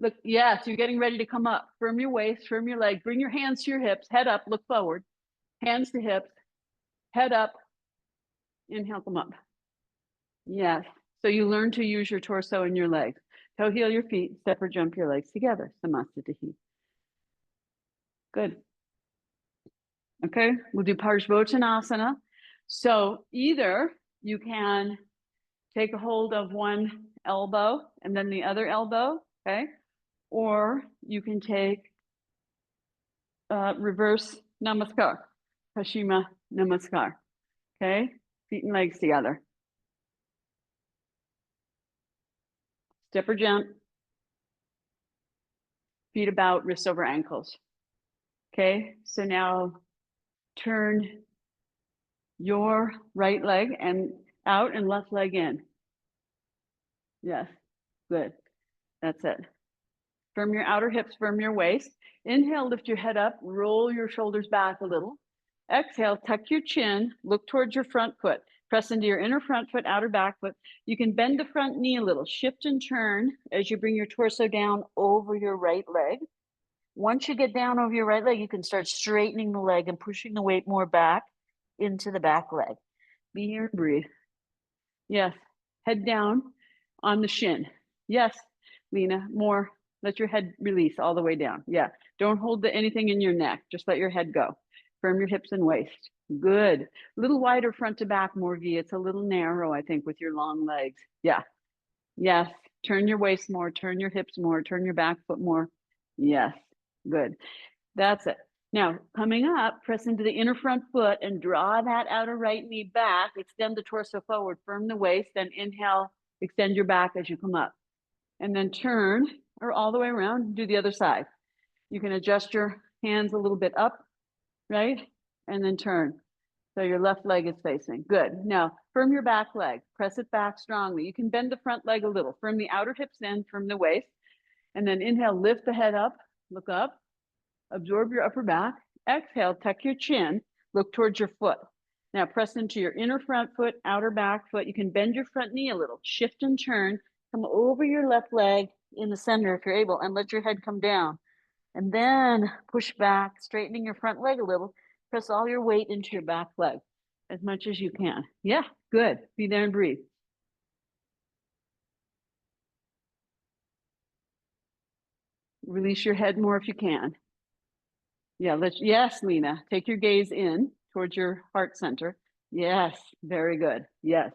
Look, yes, you're getting ready to come up. Firm your waist, firm your leg, bring your hands to your hips, head up, look forward, hands to hips, head up, inhale, come up. Yes, so you learn to use your torso and your legs. Toe heel your feet, step or jump your legs together, Samasthiti. Good. Okay, we'll do Parsvottanasana. So either you can take a hold of one elbow and then the other elbow, okay? Or you can take reverse namaskar, Paschima namaskar, okay? Feet and legs together. Step or jump. Feet about, wrists over ankles. Okay, so now turn your right leg and out and left leg in. Yes, good. That's it. Firm your outer hips, firm your waist. Inhale, lift your head up, roll your shoulders back a little. Exhale, tuck your chin, look towards your front foot. Press into your inner front foot, outer back foot. You can bend the front knee a little, shift and turn as you bring your torso down over your right leg. Once you get down over your right leg, you can start straightening the leg and pushing the weight more back into the back leg. Be here and breathe. Yes, head down on the shin. Yes, Lena, more. Let your head release all the way down. Yeah, don't hold anything in your neck. Just let your head go. Firm your hips and waist. Good. A little wider front to back, Morgie. It's a little narrow, I think, with your long legs. Yeah. Yes. Turn your waist more. Turn your hips more. Turn your back foot more. Yes. Good. That's it. Now, coming up, press into the inner front foot and draw that outer right knee back. Extend the torso forward. Firm the waist. Then inhale. Extend your back as you come up. And then turn or all the way around. Do the other side. You can adjust your hands a little bit up, right? And then turn. So your left leg is facing. Good. Now, firm your back leg. Press it back strongly. You can bend the front leg a little. Firm the outer hips in, firm the waist. And then inhale, lift the head up, look up, absorb your upper back. Exhale, tuck your chin, look towards your foot. Now press into your inner front foot, outer back foot. You can bend your front knee a little, shift and turn, come over your left leg in the center if you're able, and let your head come down. And then push back, straightening your front leg a little. Press all your weight into your back leg as much as you can. Yeah, good. Be there and breathe. Release your head more if you can. Yeah, yes, Lena, take your gaze in towards your heart center. Yes, very good. Yes.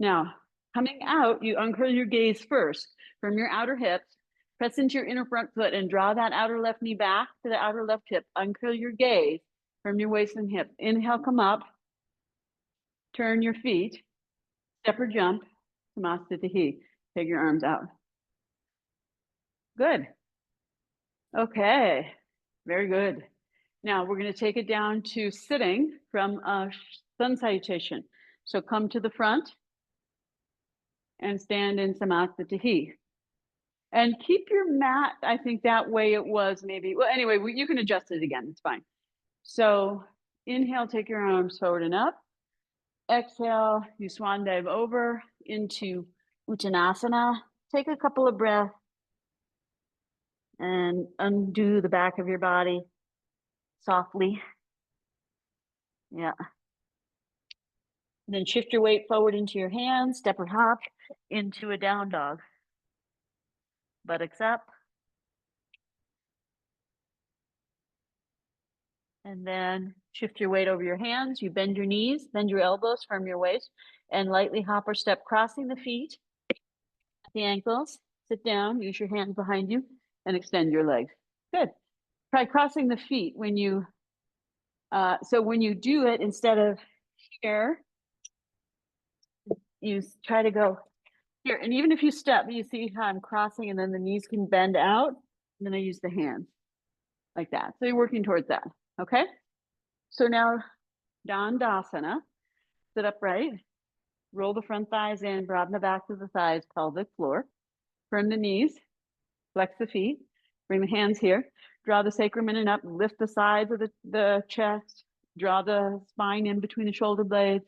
Now, coming out, you uncurl your gaze first from your outer hips, press into your inner front foot and draw that outer left knee back to the outer left hip. Uncurl your gaze from your waist and hip. Inhale, come up, turn your feet, step or jump, Samasthiti. Take your arms out. Good. Okay, very good. Now we're going to take it down to sitting from a sun salutation. So come to the front and stand in Samasthiti. And keep your mat, I think that way it was maybe, well, anyway, you can adjust it again, it's fine. So inhale, take your arms forward and up. Exhale, you swan dive over into Uttanasana. Take a couple of breaths and undo the back of your body softly. Yeah. And then shift your weight forward into your hands, step or hop into a down dog. Buttocks up. And then shift your weight over your hands. You bend your knees, bend your elbows from your waist, and lightly hop or step, crossing the feet, the ankles. Sit down, use your hands behind you, and extend your legs. Good. Try crossing the feet when you, so when you do it, instead of here, you try to go here. And even if you step, you see how I'm crossing and then the knees can bend out. And then I use the hands like that. So you're working towards that, okay? So now Dandasana, sit upright, roll the front thighs in, broaden the backs of the thighs, pelvic floor, firm the knees, flex the feet, bring the hands here, draw the sacrum in and up, lift the sides of the chest, draw the spine in between the shoulder blades,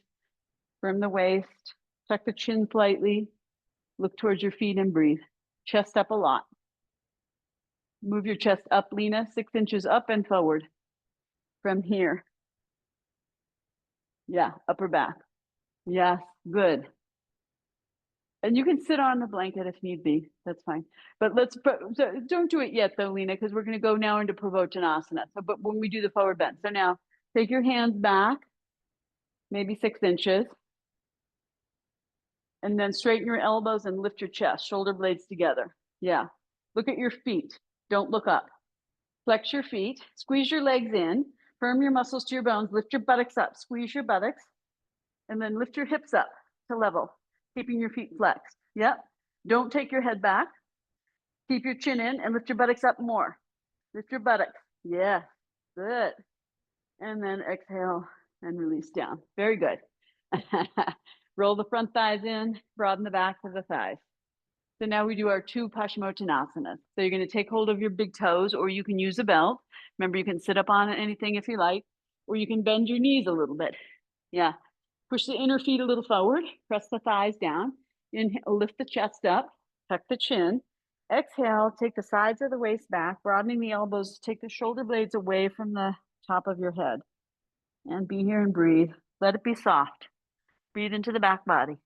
Firm the waist, tuck the chin slightly, look towards your feet and breathe. Chest up a lot. Move your chest up, Lena, 6 inches up and forward from here. Yeah, upper back. Yes, good. And you can sit on the blanket if need be. That's fine. But don't do it yet though, Lena, because we're going to go now into Pravottanasana. So, but when we do the forward bend. So now take your hands back, maybe 6 inches, and then straighten your elbows and lift your chest, shoulder blades together. Yeah. Look at your feet. Don't look up. Flex your feet, squeeze your legs in, firm your muscles to your bones, lift your buttocks up, squeeze your buttocks, and then lift your hips up to level, keeping your feet flexed. Yep. Don't take your head back. Keep your chin in and lift your buttocks up more. Lift your buttocks. Yeah, good. And then exhale and release down. Very good. Roll the front thighs in, broaden the backs of the thighs. So now we do our 2 Paschimottanasana. So you're going to take hold of your big toes, or you can use a belt. Remember, you can sit up on anything if you like, or you can bend your knees a little bit. Yeah. Push the inner feet a little forward, press the thighs down, inhale, lift the chest up, tuck the chin. Exhale, take the sides of the waist back, broadening the elbows, take the shoulder blades away from the top of your head. And be here and breathe. Let it be soft. Breathe into the back body.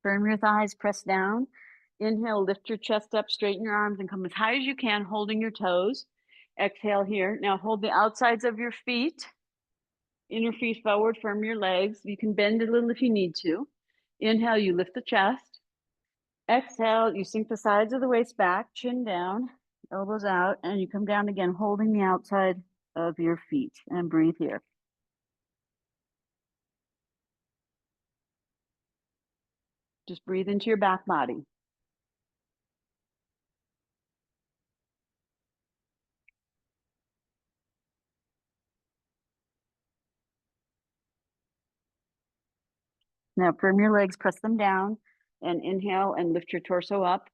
Firm your thighs, press down. Inhale, lift your chest up, straighten your arms, and come as high as you can, holding your toes. Exhale here. Now hold the outsides of your feet, inner feet forward, firm your legs. You can bend a little if you need to. Inhale, you lift the chest. Exhale, you sink the sides of the waist back, chin down, elbows out, and you come down again, holding the outside of your feet, and breathe here. Just breathe into your back body. Now firm your legs, press them down, and inhale and lift your torso up.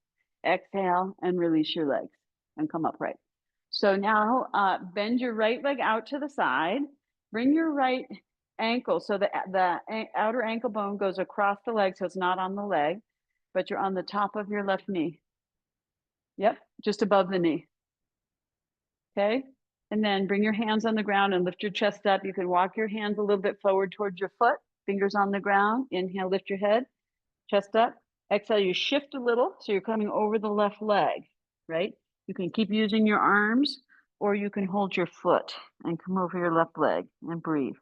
Exhale and release your legs and come upright. So now bend your right leg out to the side. Bring your right ankle, so the outer ankle bone goes across the leg, so it's not on the leg, but you're on the top of your left knee. Yep, just above the knee. Okay, and then bring your hands on the ground and lift your chest up. You can walk your hands a little bit forward towards your foot, fingers on the ground. Inhale, lift your head, chest up. Exhale, you shift a little, so you're coming over the left leg, right? You can keep using your arms, or you can hold your foot and come over your left leg and breathe.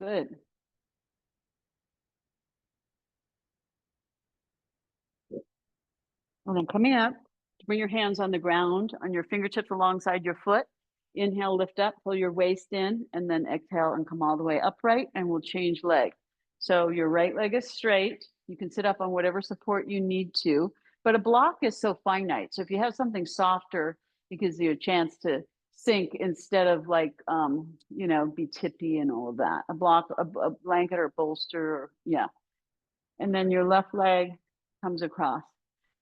Good. And then coming up, bring your hands on the ground, on your fingertips alongside your foot. Inhale, lift up, pull your waist in, and then exhale and come all the way upright, and we'll change leg. So your right leg is straight. You can sit up on whatever support you need to, but a block is so finite. So if you have something softer, it gives you a chance to sink instead of like, be tippy and all of that. A block, a blanket or bolster, or, yeah. And then your left leg comes across,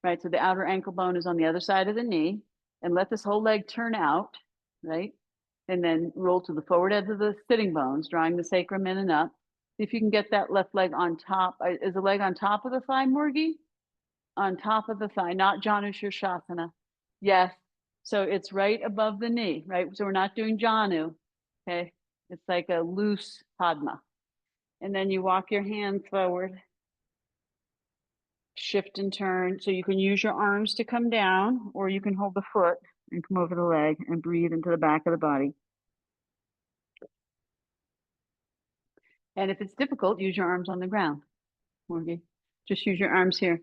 right? So the outer ankle bone is on the other side of the knee, and let this whole leg turn out, right? And then roll to the forward edge of the sitting bones, drawing the sacrum in and up. See if you can get that left leg on top. Is the leg on top of the thigh, Morgie? On top of the thigh, not Janu Shirshasana. Yes. So it's right above the knee, right? So we're not doing Janu, okay? It's like a loose Padma. And then you walk your hands forward, shift and turn. So you can use your arms to come down, or you can hold the foot and come over the leg and breathe into the back of the body. And if it's difficult, use your arms on the ground, Morgie. Just use your arms here.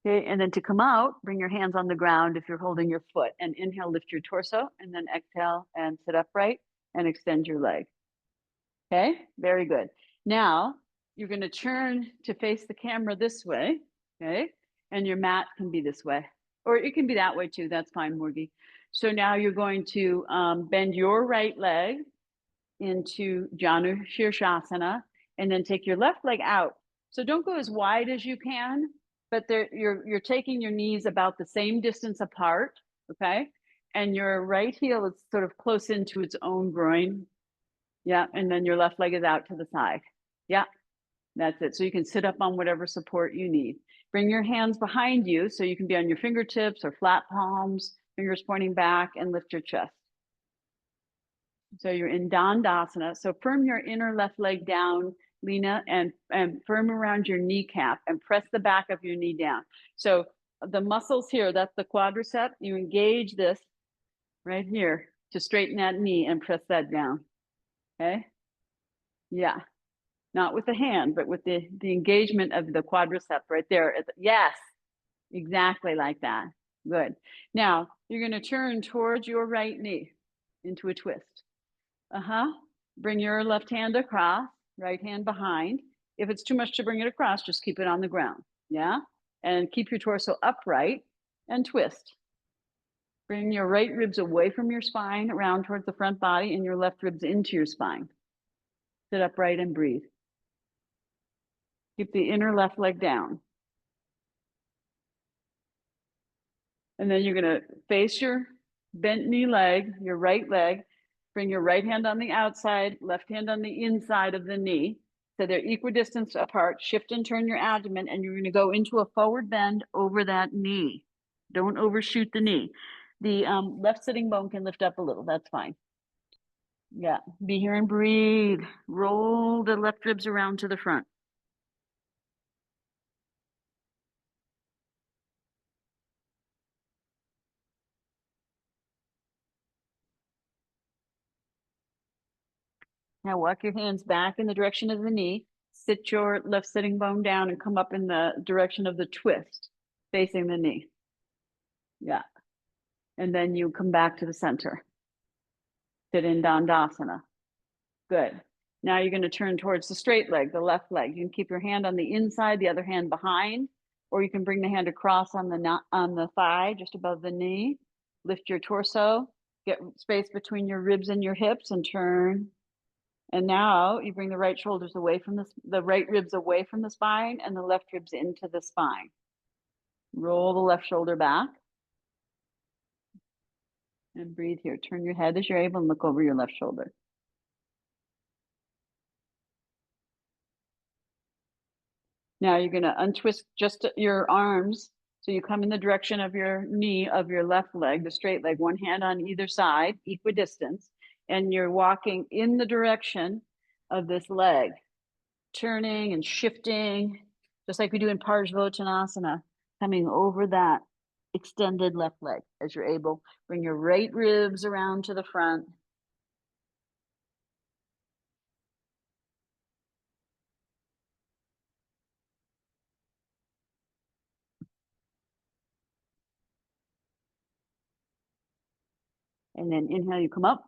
Okay, and then to come out, bring your hands on the ground if you're holding your foot, and inhale, lift your torso, and then exhale and sit upright and extend your leg. Okay, very good. Now you're going to turn to face the camera this way, okay? And your mat can be this way, or it can be that way too. That's fine, Morgie. So now you're going to bend your right leg into Janu Shirshasana, and then take your left leg out. So don't go as wide as you can, but you're taking your knees about the same distance apart, okay? And your right heel is sort of close into its own groin. Yeah, and then your left leg is out to the side. Yeah, that's it. So you can sit up on whatever support you need. Bring your hands behind you so you can be on your fingertips or flat palms, fingers pointing back, and lift your chest. So you're in Dandasana. So firm your inner left leg down, Lena, and firm around your kneecap and press the back of your knee down. So the muscles here, that's the quadricep. You engage this right here to straighten that knee and press that down. Okay? Yeah. Not with the hand, but with the engagement of the quadricep right there. Yes, exactly like that. Good. Now you're going to turn towards your right knee into a twist. Bring your left hand across, right hand behind. If it's too much to bring it across, just keep it on the ground. Yeah. And keep your torso upright and twist. Bring your right ribs away from your spine, around towards the front body, and your left ribs into your spine. Sit upright and breathe. Keep the inner left leg down. And then you're going to face your bent knee leg, your right leg. Bring your right hand on the outside, left hand on the inside of the knee. So they're equidistant apart. Shift and turn your abdomen, and you're going to go into a forward bend over that knee. Don't overshoot the knee. The left sitting bone can lift up a little. That's fine. Yeah, be here and breathe. Roll the left ribs around to the front. Now walk your hands back in the direction of the knee. Sit your left sitting bone down and come up in the direction of the twist, facing the knee. Yeah. And then you come back to the center. Sit in Dandasana. Good. Now you're going to turn towards the straight leg, the left leg. You can keep your hand on the inside, the other hand behind, or you can bring the hand across on the thigh, just above the knee. Lift your torso, get space between your ribs and your hips, and turn. And now you bring the right shoulders away from the right ribs away from the spine, and the left ribs into the spine. Roll the left shoulder back. And breathe here. Turn your head as you're able and look over your left shoulder. Now you're going to untwist just your arms. So you come in the direction of your knee of your left leg, the straight leg, one hand on either side, equidistance, and you're walking in the direction of this leg, turning and shifting, just like we do in Parsvottanasana, coming over that extended left leg as you're able. Bring your right ribs around to the front. And then inhale, you come up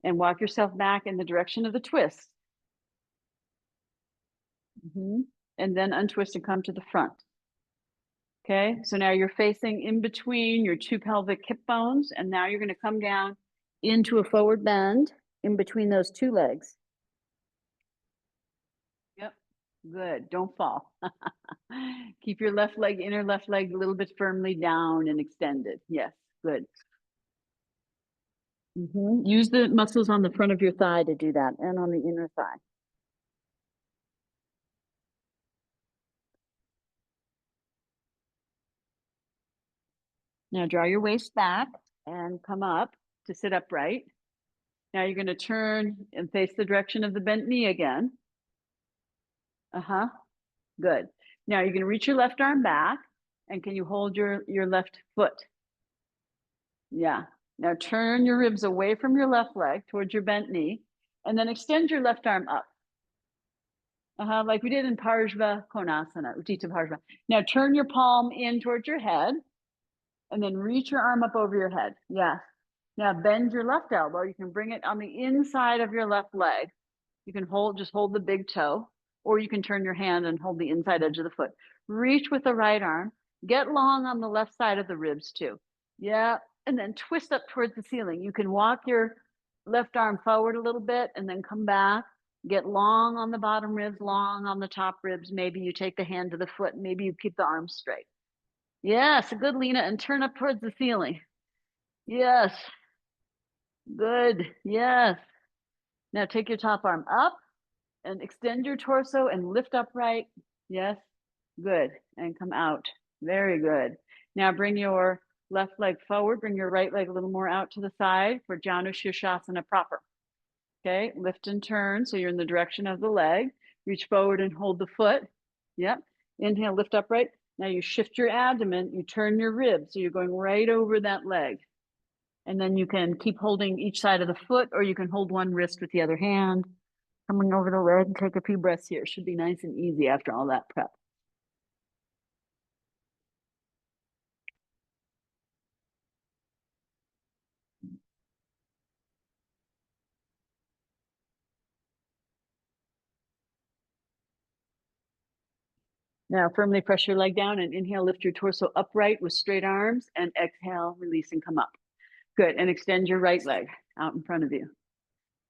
and walk yourself back in the direction of the twist. And then untwist and come to the front. Okay, so now you're facing in between your two pelvic hip bones, and now you're going to come down into a forward bend in between those two legs. Yep, good. Don't fall. Keep your left leg, inner left leg, a little bit firmly down and extended. Yes, good. Use the muscles on the front of your thigh to do that, and on the inner thigh. Now draw your waist back and come up to sit upright. Now you're going to turn and face the direction of the bent knee again. Good. Now you're going to reach your left arm back, and can you hold your left foot? Yeah. Now turn your ribs away from your left leg towards your bent knee, and then extend your left arm up. Like we did in Parshva Konasana, Utthita Parshva. Now turn your palm in towards your head and then reach your arm up over your head. Yeah. Now bend your left elbow. You can bring it on the inside of your left leg. You can just hold the big toe, or you can turn your hand and hold the inside edge of the foot. Reach with the right arm. Get long on the left side of the ribs too. Yeah. And then twist up towards the ceiling. You can walk your left arm forward a little bit and then come back. Get long on the bottom ribs, long on the top ribs. Maybe you take the hand to the foot. Maybe you keep the arms straight. Yes, good, Lena. And turn up towards the ceiling. Yes. Good. Yes. Now take your top arm up and extend your torso and lift upright. Yes. Good. And come out. Very good. Now bring your left leg forward. Bring your right leg a little more out to the side for Janu Shirshasana proper. Okay. Lift and turn. So you're in the direction of the leg. Reach forward and hold the foot. Yep. Inhale, lift upright. Now you shift your abdomen. You turn your ribs. So you're going right over that leg. And then you can keep holding each side of the foot, or you can hold one wrist with the other hand. Coming over the leg and take a few breaths here. Should be nice and easy after all that prep. Now firmly press your leg down and inhale, lift your torso upright with straight arms, and exhale, release and come up. Good, and extend your right leg out in front of you.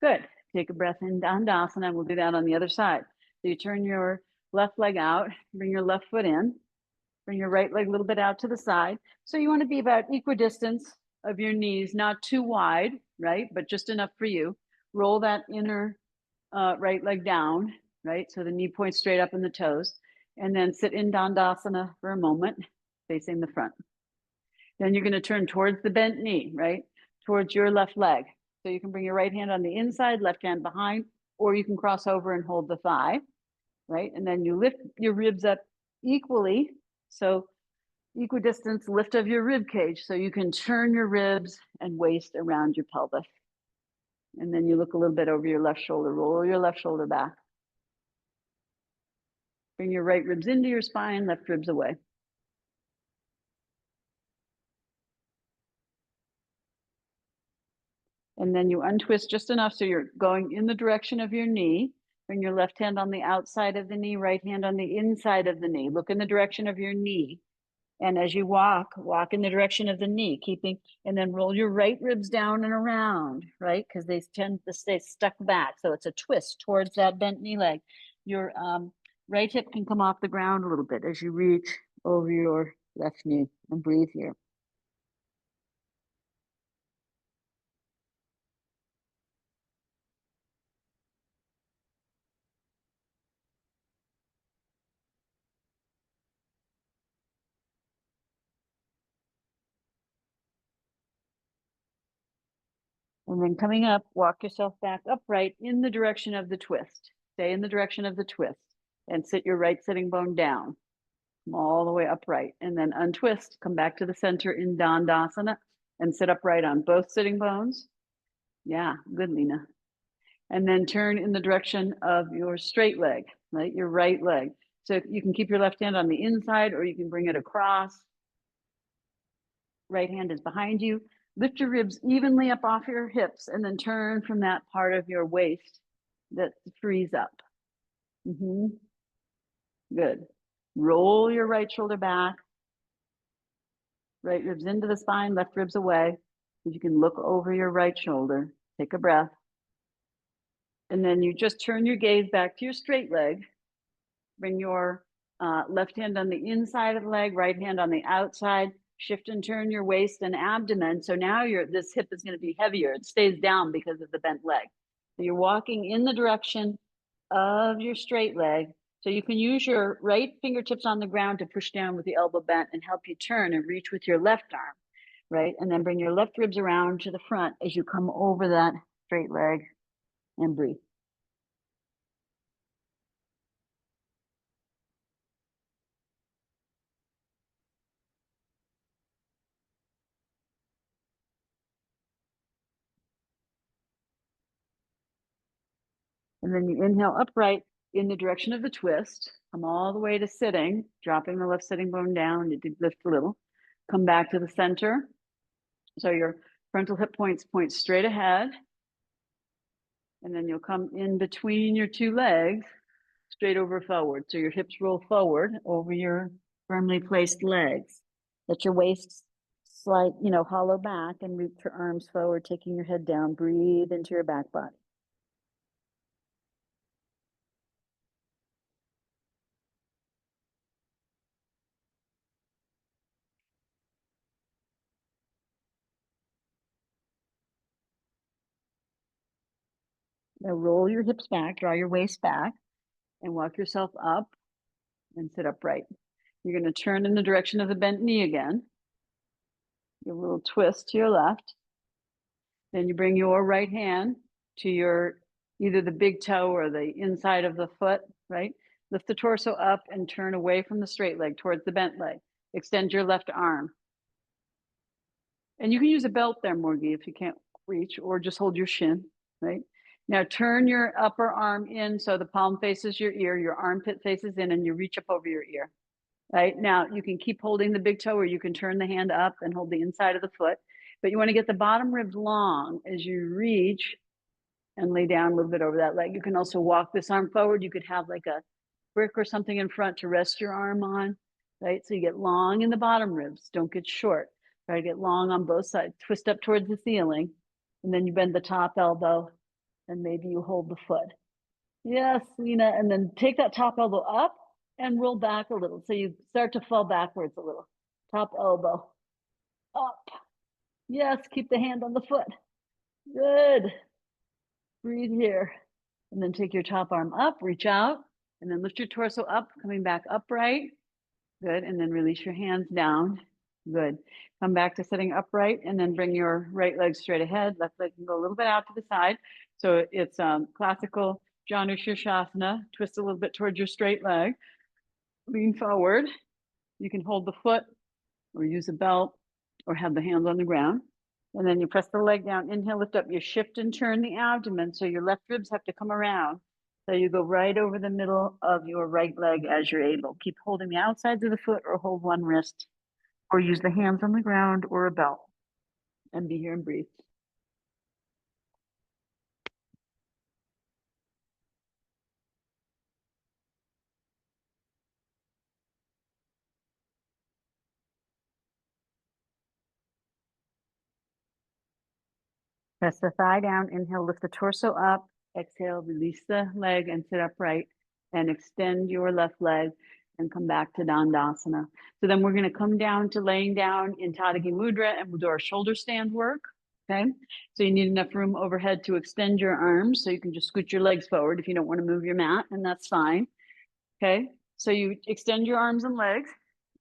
Good, take a breath in Dandasana, and we'll do that on the other side. So you turn your left leg out, bring your left foot in, bring your right leg a little bit out to the side. So you want to be about equidistance of your knees, not too wide, right? But just enough for you. Roll that inner right leg down, right? So the knee points straight up in the toes. And then sit in Dandasana for a moment, facing the front. Then you're going to turn towards the bent knee, right? Towards your left leg. So you can bring your right hand on the inside, left hand behind, or you can cross over and hold the thigh, right? And then you lift your ribs up equally. So equidistance lift of your rib cage. So you can turn your ribs and waist around your pelvis. And then you look a little bit over your left shoulder, roll your left shoulder back. Bring your right ribs into your spine, left ribs away. And then you untwist just enough so you're going in the direction of your knee. Bring your left hand on the outside of the knee, right hand on the inside of the knee. Look in the direction of your knee. And as you walk in the direction of the knee, and then roll your right ribs down and around, right? Because they tend to stay stuck back. So it's a twist towards that bent knee leg. Your right hip can come off the ground a little bit as you reach over your left knee, and breathe here. And then coming up, walk yourself back upright in the direction of the twist. Stay in the direction of the twist and sit your right sitting bone down. Come all the way upright, and then untwist, come back to the center in Dandasana and sit upright on both sitting bones. Yeah, good, Lena. And then turn in the direction of your straight leg, right? Your right leg. So you can keep your left hand on the inside, or you can bring it across. Right hand is behind you. Lift your ribs evenly up off your hips, and then turn from that part of your waist that frees up. Good. Roll your right shoulder back. Right ribs into the spine, left ribs away. You can look over your right shoulder. Take a breath. And then you just turn your gaze back to your straight leg. Bring your left hand on the inside of the leg, right hand on the outside. Shift and turn your waist and abdomen. So now this hip is going to be heavier. It stays down because of the bent leg. So you're walking in the direction of your straight leg. So you can use your right fingertips on the ground to push down with the elbow bent and help you turn and reach with your left arm, right? And then bring your left ribs around to the front as you come over that straight leg and breathe. And then you inhale upright, in the direction of the twist. Come all the way to sitting, dropping the left sitting bone down. You did lift a little. Come back to the center. So your frontal hip points point straight ahead. And then you'll come in between your two legs, straight over forward. So your hips roll forward over your firmly placed legs. Let your waist slide, hollow back and reach your arms forward, taking your head down. Breathe into your back body. Now roll your hips back, draw your waist back, and walk yourself up and sit upright. You're going to turn in the direction of the bent knee again. Your little twist to your left. Then you bring your right hand to your either the big toe or the inside of the foot, right? Lift the torso up and turn away from the straight leg towards the bent leg. Extend your left arm. And you can use a belt there, Morgie, if you can't reach, or just hold your shin, right? Now turn your upper arm in so the palm faces your ear, your armpit faces in, and you reach up over your ear, right? Now you can keep holding the big toe, or you can turn the hand up and hold the inside of the foot, but you want to get the bottom ribs long as you reach and lay down a little bit over that leg. You can also walk this arm forward. You could have like a brick or something in front to rest your arm on, right? So you get long in the bottom ribs, don't get short. Try to get long on both sides, twist up towards the ceiling, and then you bend the top elbow, and maybe you hold the foot. Yes, Lena, and then take that top elbow up and roll back a little. So you start to fall backwards a little. Top elbow, up. Yes, keep the hand on the foot. Good. Breathe here. And then take your top arm up, reach out, and then lift your torso up, coming back upright. Good, and then release your hands down. Good. Come back to sitting upright and then bring your right leg straight ahead. Left leg can go a little bit out to the side. So it's classical Janu Shirshasana. Twist a little bit towards your straight leg. Lean forward. You can hold the foot or use a belt or have the hands on the ground. And then you press the leg down. Inhale, lift up. You shift and turn the abdomen. So your left ribs have to come around. So you go right over the middle of your right leg as you're able. Keep holding the outsides of the foot or hold one wrist, or use the hands on the ground or a belt, and be here and breathe. Press the thigh down, inhale, lift the torso up, exhale, release the leg and sit upright and extend your left leg and come back to Dandasana. So then we're going to come down to laying down in Tadagi Mudra and we'll do our shoulder stand work. Okay, so you need enough room overhead to extend your arms, so you can just scoot your legs forward if you don't want to move your mat, and that's fine. Okay, so you extend your arms and legs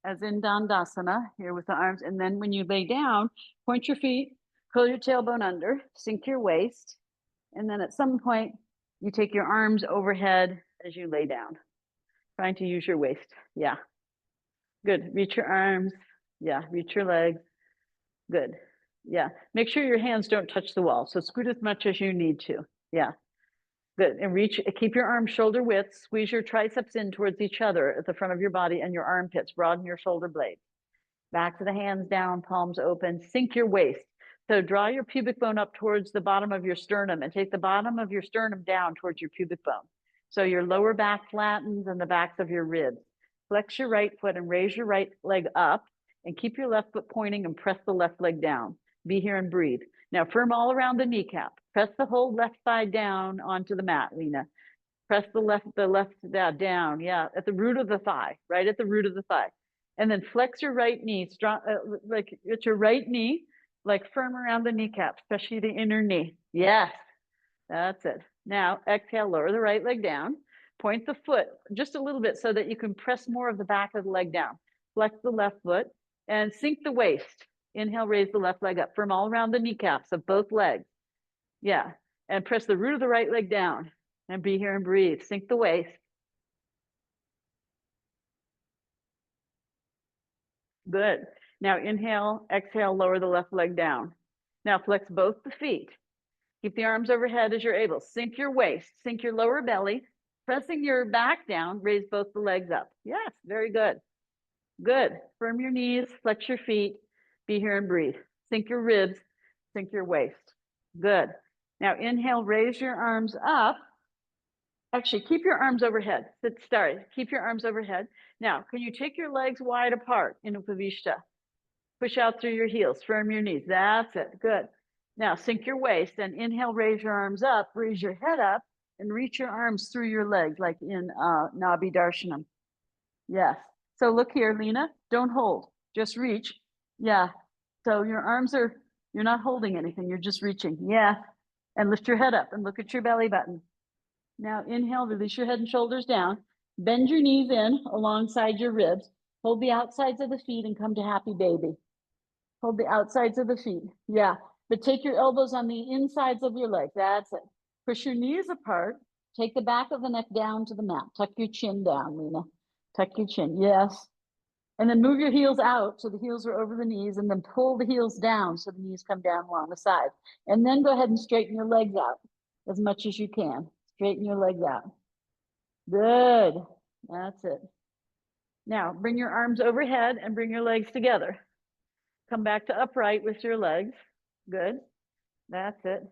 as in Dandasana here with the arms, and then when you lay down, point your feet, curl your tailbone under, sink your waist, and then at some point you take your arms overhead as you lay down, trying to use your waist. Yeah, good. Reach your arms. Yeah, reach your legs. Good. Yeah, make sure your hands don't touch the wall. So scoot as much as you need to. Yeah, good. And reach, keep your arms shoulder width, squeeze your triceps in towards each other at the front of your body and your armpits, broaden your shoulder blades. Back to the hands down, palms open, sink your waist. So draw your pubic bone up towards the bottom of your sternum and take the bottom of your sternum down towards your pubic bone. So your lower back flattens and the backs of your ribs. Flex your right foot and raise your right leg up and keep your left foot pointing and press the left leg down. Be here and breathe. Now firm all around the kneecap. Press the whole left thigh down onto the mat, Lena. Press the left down, yeah, at the root of the thigh, right at the root of the thigh. And then flex your right knee, strong, like it's your right knee, like firm around the kneecap, especially the inner knee. Yes, that's it. Now exhale, lower the right leg down, point the foot just a little bit so that you can press more of the back of the leg down. Flex the left foot and sink the waist. Inhale, raise the left leg up, firm all around the kneecaps of both legs. Yeah, and press the root of the right leg down and be here and breathe. Sink the waist. Good. Now inhale, exhale, lower the left leg down. Now flex both the feet. Keep the arms overhead as you're able. Sink your waist, sink your lower belly. Pressing your back down, raise both the legs up. Yes, very good. Good. Firm your knees, flex your feet, be here and breathe. Sink your ribs, sink your waist. Good. Now inhale, raise your arms up. Actually, keep your arms overhead. Sorry, keep your arms overhead. Now, can you take your legs wide apart in Upavishta? Push out through your heels, firm your knees. That's it. Good. Now, sink your waist and inhale, raise your arms up, raise your head up, and reach your arms through your legs like in Nabi Darshanam. Yes. So look here, Lena, don't hold, just reach. Yeah. So your arms are, you're not holding anything, you're just reaching. Yeah. And lift your head up and look at your belly button. Now inhale, release your head and shoulders down. Bend your knees in alongside your ribs. Hold the outsides of the feet and come to happy baby. Hold the outsides of the feet. Yeah. But take your elbows on the insides of your legs. That's it. Push your knees apart. Take the back of the neck down to the mat. Tuck your chin down, Lena. Tuck your chin. Yes. And then move your heels out so the heels are over the knees, and then pull the heels down so the knees come down along the side. And then go ahead and straighten your legs out as much as you can. Straighten your legs out. Good. That's it. Now bring your arms overhead and bring your legs together. Come back to upright with your legs. Good. That's it.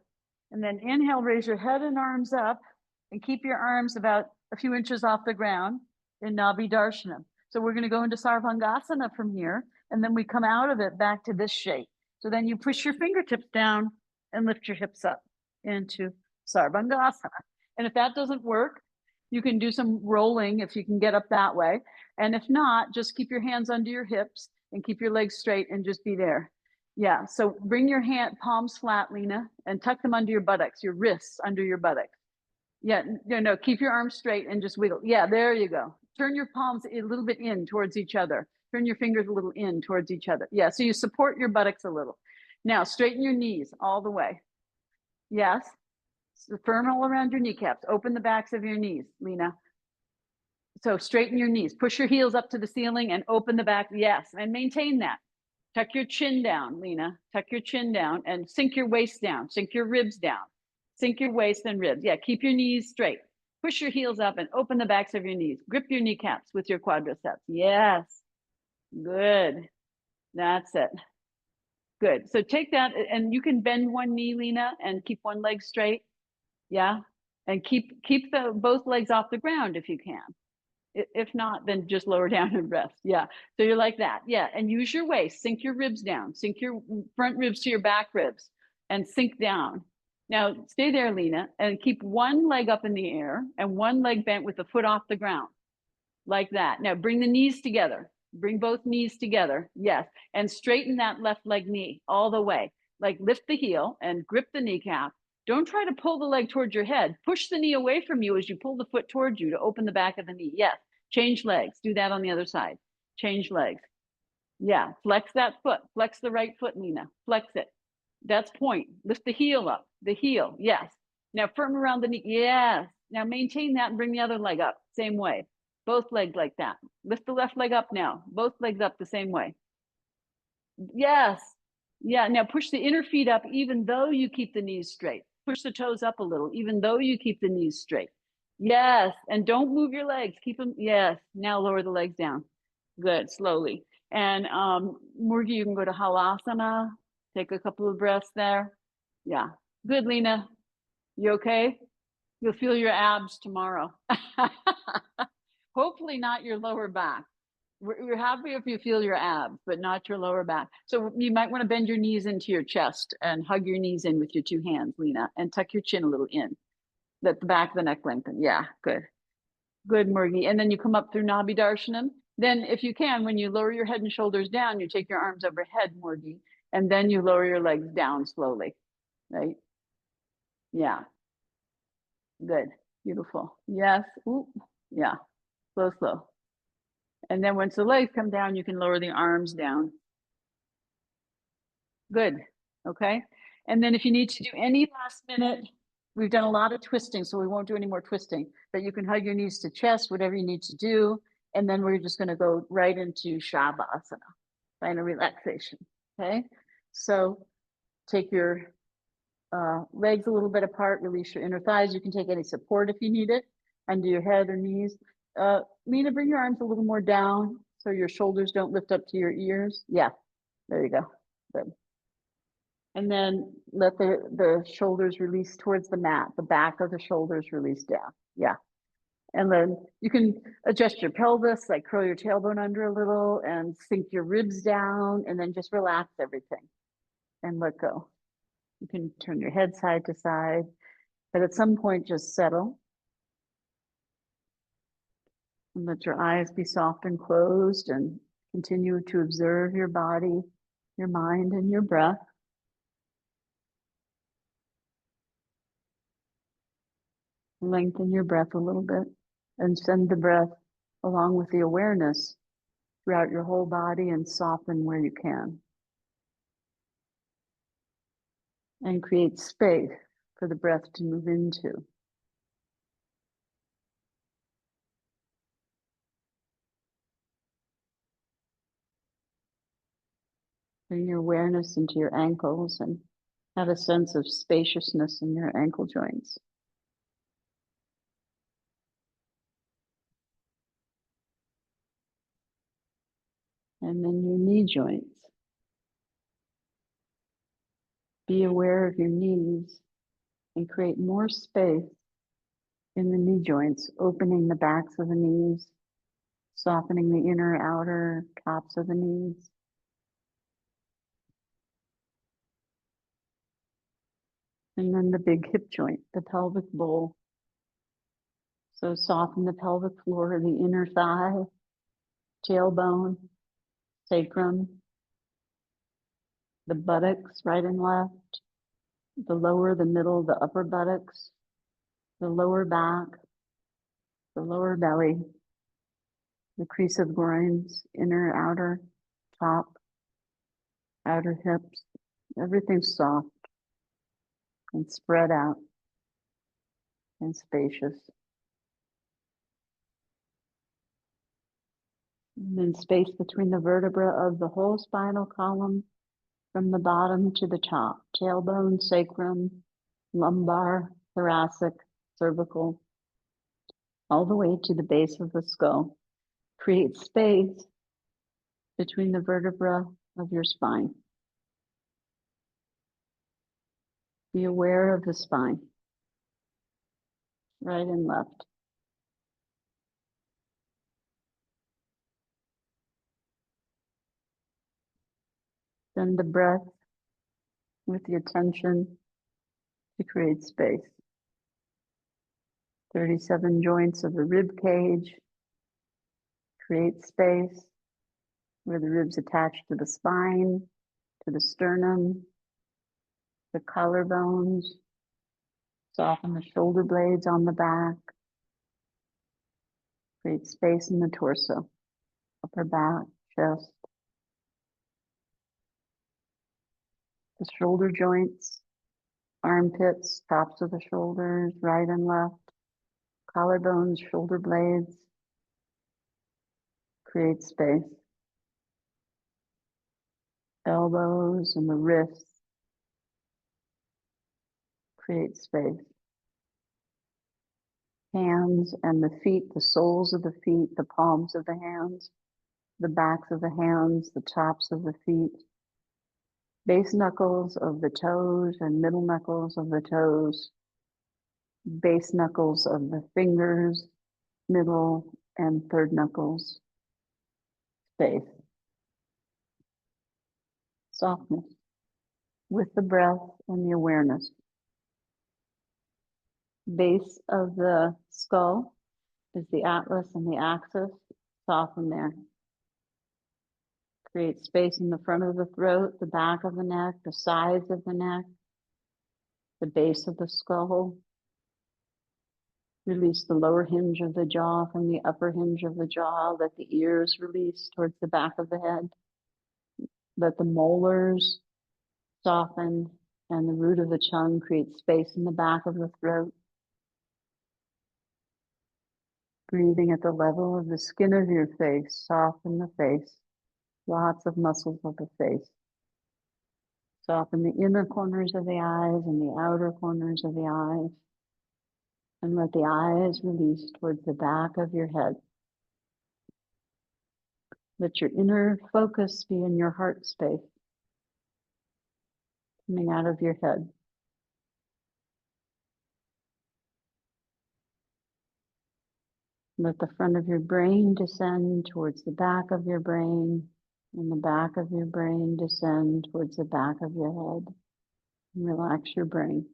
And then inhale, raise your head and arms up and keep your arms about a few inches off the ground in Nabi Darshanam. So we're going to go into Sarvangasana from here, and then we come out of it back to this shape. So then you push your fingertips down and lift your hips up into Sarvangasana. And if that doesn't work, you can do some rolling if you can get up that way. And if not, just keep your hands under your hips and keep your legs straight and just be there. Yeah, so bring your hand palms flat, Lena, and tuck them under your buttocks, your wrists under your buttocks. Yeah, no, keep your arms straight and just wiggle. Yeah, there you go. Turn your palms a little bit in towards each other. Turn your fingers a little in towards each other. Yeah, so you support your buttocks a little. Now, straighten your knees all the way. Yes, so firm all around your kneecaps. Open the backs of your knees, Lena. So straighten your knees. Push your heels up to the ceiling and open the back. Yes, and maintain that. Tuck your chin down, Lena. Tuck your chin down and sink your waist down. Sink your ribs down. Sink your waist and ribs. Yeah, keep your knees straight. Push your heels up and open the backs of your knees. Grip your kneecaps with your quadriceps. Yes. Good. That's it. Good. So take that, and you can bend one knee, Lena, and keep one leg straight. Yeah. And keep the both legs off the ground if you can. If not, then just lower down and rest. Yeah. So you're like that. Yeah. And use your waist. Sink your ribs down. Sink your front ribs to your back ribs and sink down. Now stay there, Lena, and keep one leg up in the air and one leg bent with the foot off the ground. Like that. Now bring the knees together. Bring both knees together. Yes. And straighten that left leg knee all the way. Like lift the heel and grip the kneecap. Don't try to pull the leg towards your head. Push the knee away from you as you pull the foot towards you to open the back of the knee. Yes. Change legs. Do that on the other side. Change legs. Yeah. Flex that foot. Flex the right foot, Nina. Flex it. That's point. Lift the heel up. The heel. Yes. Now firm around the knee. Yes. Now maintain that and bring the other leg up. Same way. Both legs like that. Lift the left leg up now. Both legs up the same way. Yes. Yeah. Now push the inner feet up even though you keep the knees straight. Push the toes up a little even though you keep the knees straight. Yes. And don't move your legs. Keep them. Yes. Now lower the legs down. Good. Slowly. And Murgi, you can go to Halasana. Take a couple of breaths there. Yeah. Good, Lena. You okay? You'll feel your abs tomorrow. Hopefully not your lower back. We're happy if you feel your abs, but not your lower back. So you might want to bend your knees into your chest and hug your knees in with your two hands, Lena, and tuck your chin a little in. Let the back of the neck lengthen. Yeah, good. Good, Murgi. And then you come up through Nabi Darshanam. Then if you can, when you lower your head and shoulders down, you take your arms overhead, Murgi, and then you lower your legs down slowly, right? Yeah, good, beautiful. Yes, ooh, yeah, slow, slow. And then once the legs come down, you can lower the arms down. Good. Okay. And then if you need to do any last minute, we've done a lot of twisting, so we won't do any more twisting, but you can hug your knees to chest, whatever you need to do. And then we're just going to go right into Shavasana, final relaxation. Okay. So take your legs a little bit apart, release your inner thighs. You can take any support if you need it. under your head or knees. Lena, bring your arms a little more down so your shoulders don't lift up to your ears. Yeah, there you go. Good. And then let the shoulders release towards the mat, the back of the shoulders release down. Yeah. And then you can adjust your pelvis, like curl your tailbone under a little and sink your ribs down, and then just relax everything and let go. You can turn your head side to side, but at some point just settle and let your eyes be soft and closed and continue to observe your body, your mind, and your breath. Lengthen your breath a little bit and send the breath along with the awareness throughout your whole body and soften where you can. And create space for the breath to move into. Bring your awareness into your ankles and have a sense of spaciousness in your ankle joints. And then your knee joints. Be aware of your knees and create more space in the knee joints, opening the backs of the knees, softening the inner, outer tops of the knees. And then the big hip joint, the pelvic bowl. So soften the pelvic floor, the inner thigh, tailbone, sacrum, the buttocks, right and left, the lower, the middle, the upper buttocks, the lower back, the lower belly, the crease of groins, inner, outer, top, outer hips. Everything's soft and spread out and spacious. And then space between the vertebra of the whole spinal column from the bottom to the top, tailbone, sacrum, lumbar, thoracic, cervical, all the way to the base of the skull. Create space between the vertebra of your spine. Be aware of the spine, right and left. Send the breath with the attention to create space. 37 joints of the rib cage. Create space where the ribs attach to the spine, to the sternum, the collarbones. Soften the shoulder blades on the back. Create space in the torso, upper back, chest. The shoulder joints, armpits, tops of the shoulders, right and left, collarbones, shoulder blades. Create space. Elbows and the wrists. Create space. Hands and the feet, the soles of the feet, the palms of the hands, the backs of the hands, the tops of the feet, base knuckles of the toes and middle knuckles of the toes, base knuckles of the fingers, middle and third knuckles. Space. Softness with the breath and the awareness. Base of the skull is the atlas and the axis. Soften there. Create space in the front of the throat, the back of the neck, the sides of the neck, the base of the skull. Release the lower hinge of the jaw from the upper hinge of the jaw. Let the ears release towards the back of the head. Let the molars soften and the root of the tongue create space in the back of the throat. Breathing at the level of the skin of your face, soften the face. Lots of muscles of the face. Soften the inner corners of the eyes and the outer corners of the eyes. And let the eyes release towards the back of your head. Let your inner focus be in your heart space, coming out of your head. Let the front of your brain descend towards the back of your brain, and the back of your brain descend towards the back of your head. And relax your brain.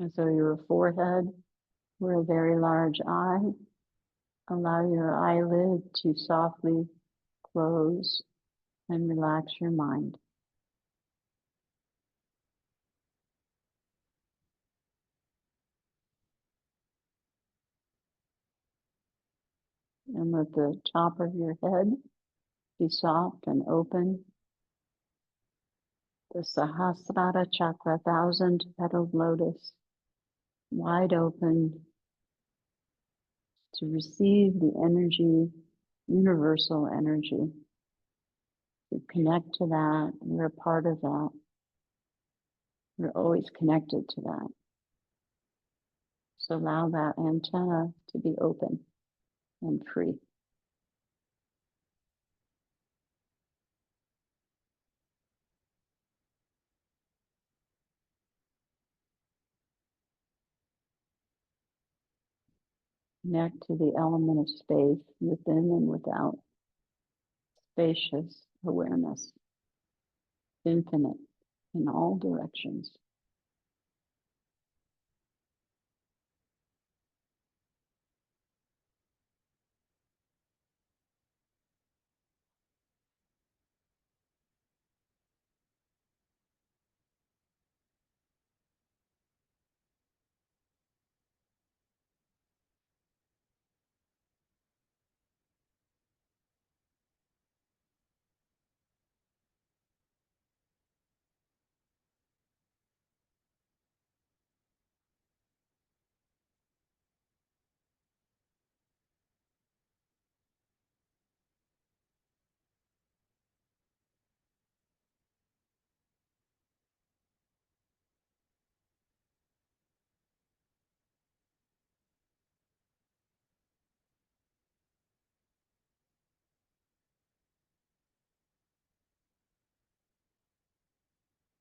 As though your forehead were a very large eye, allow your eyelid to softly close and relax your mind. And let the top of your head be soft and open. The Sahasrara Chakra, 1,000-petaled lotus, wide open to receive the energy, universal energy. You connect to that, you're a part of that. You're always connected to that. So allow that antenna to be open and free. Connect to the element of space within and without. Spacious awareness, infinite in all directions.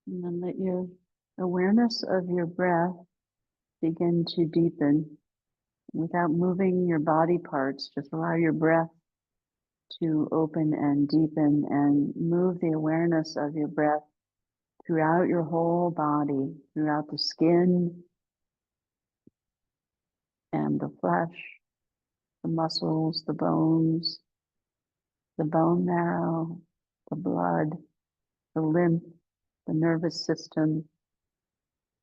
And then let your awareness of your breath begin to deepen without moving your body parts. Just allow your breath to open and deepen and move the awareness of your breath throughout your whole body, throughout the skin and the flesh, the muscles, the bones, the bone marrow, the blood, the lymph, the nervous system,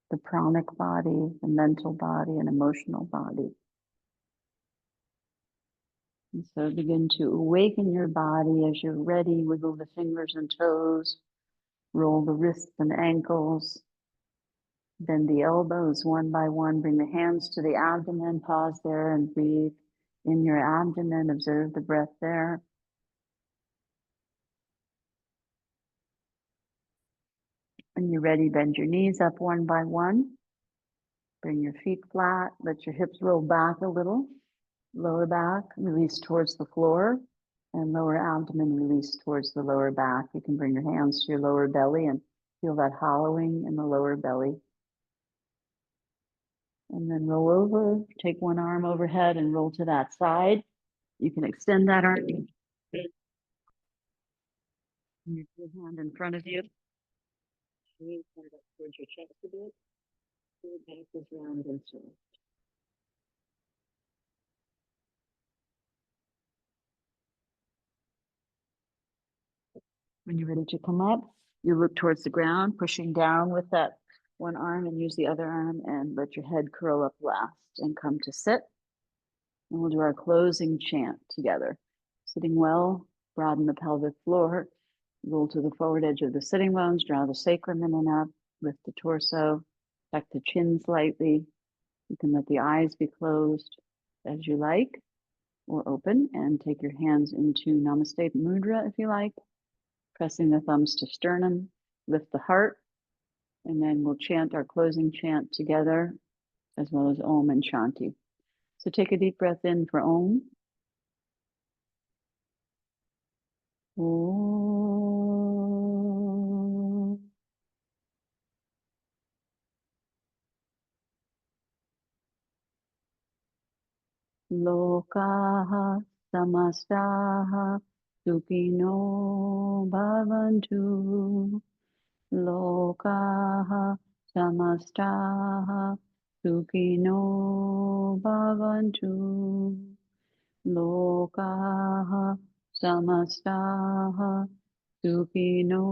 the pranic body, the mental body, and emotional body. And so begin to awaken your body as you're ready. Wiggle the fingers and toes, roll the wrists and ankles, bend the elbows one by one, bring the hands to the abdomen, pause there and breathe in your abdomen, observe the breath there. When you're ready, bend your knees up one by one. Bring your feet flat, let your hips roll back a little. Lower back, release towards the floor, and lower abdomen, release towards the lower back. You can bring your hands to your lower belly and feel that hollowing in the lower belly. And then roll over, take one arm overhead and roll to that side. You can extend that arm. Your hand in front of you. Knees up towards your chest a bit. Your back is round and soft. When you're ready to come up, you look towards the ground, pushing down with that one arm and use the other arm and let your head curl up last and come to sit. And we'll do our closing chant together. Sitting well, broaden the pelvic floor, roll to the forward edge of the sitting bones, draw the sacrum in and up, lift the torso, tuck the chin slightly. You can let the eyes be closed as you like or open and take your hands into Namaste Mudra if you like. Pressing the thumbs to sternum, lift the heart, and then we'll chant our closing chant together, as well as Om and Shanti. So take a deep breath in for Om. Om. Lokaha samastaha sukino bhavantu. Lokaha samastaha sukino bhavantu. Lokaha samastaha sukino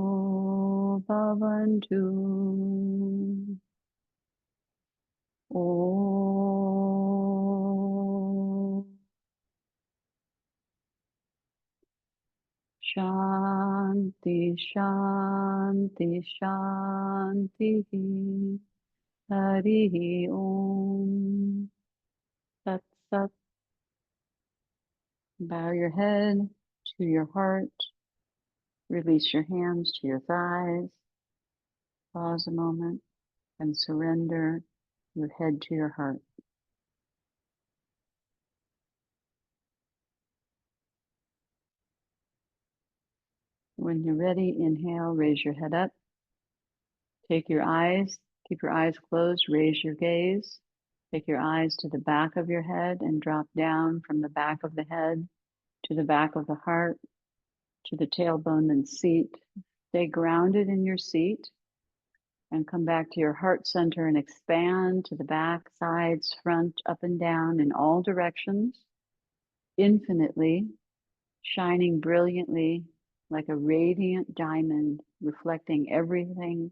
bhavantu. Om Shanti Shanti Shanti Hari Om Sat Sat. Bow your head to your heart. Release your hands to your thighs. Pause a moment and surrender your head to your heart. When you're ready, inhale, raise your head up. Keep your eyes closed, raise your gaze. Take your eyes to the back of your head and drop down from the back of the head to the back of the heart, to the tailbone and seat. Stay grounded in your seat and come back to your heart center and expand to the back, sides, front, up and down in all directions, infinitely, shining brilliantly like a radiant diamond, reflecting everything,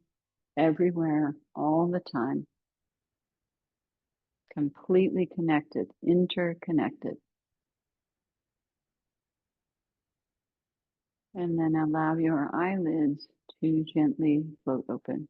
everywhere, all the time. Completely connected, interconnected. And then allow your eyelids to gently float open.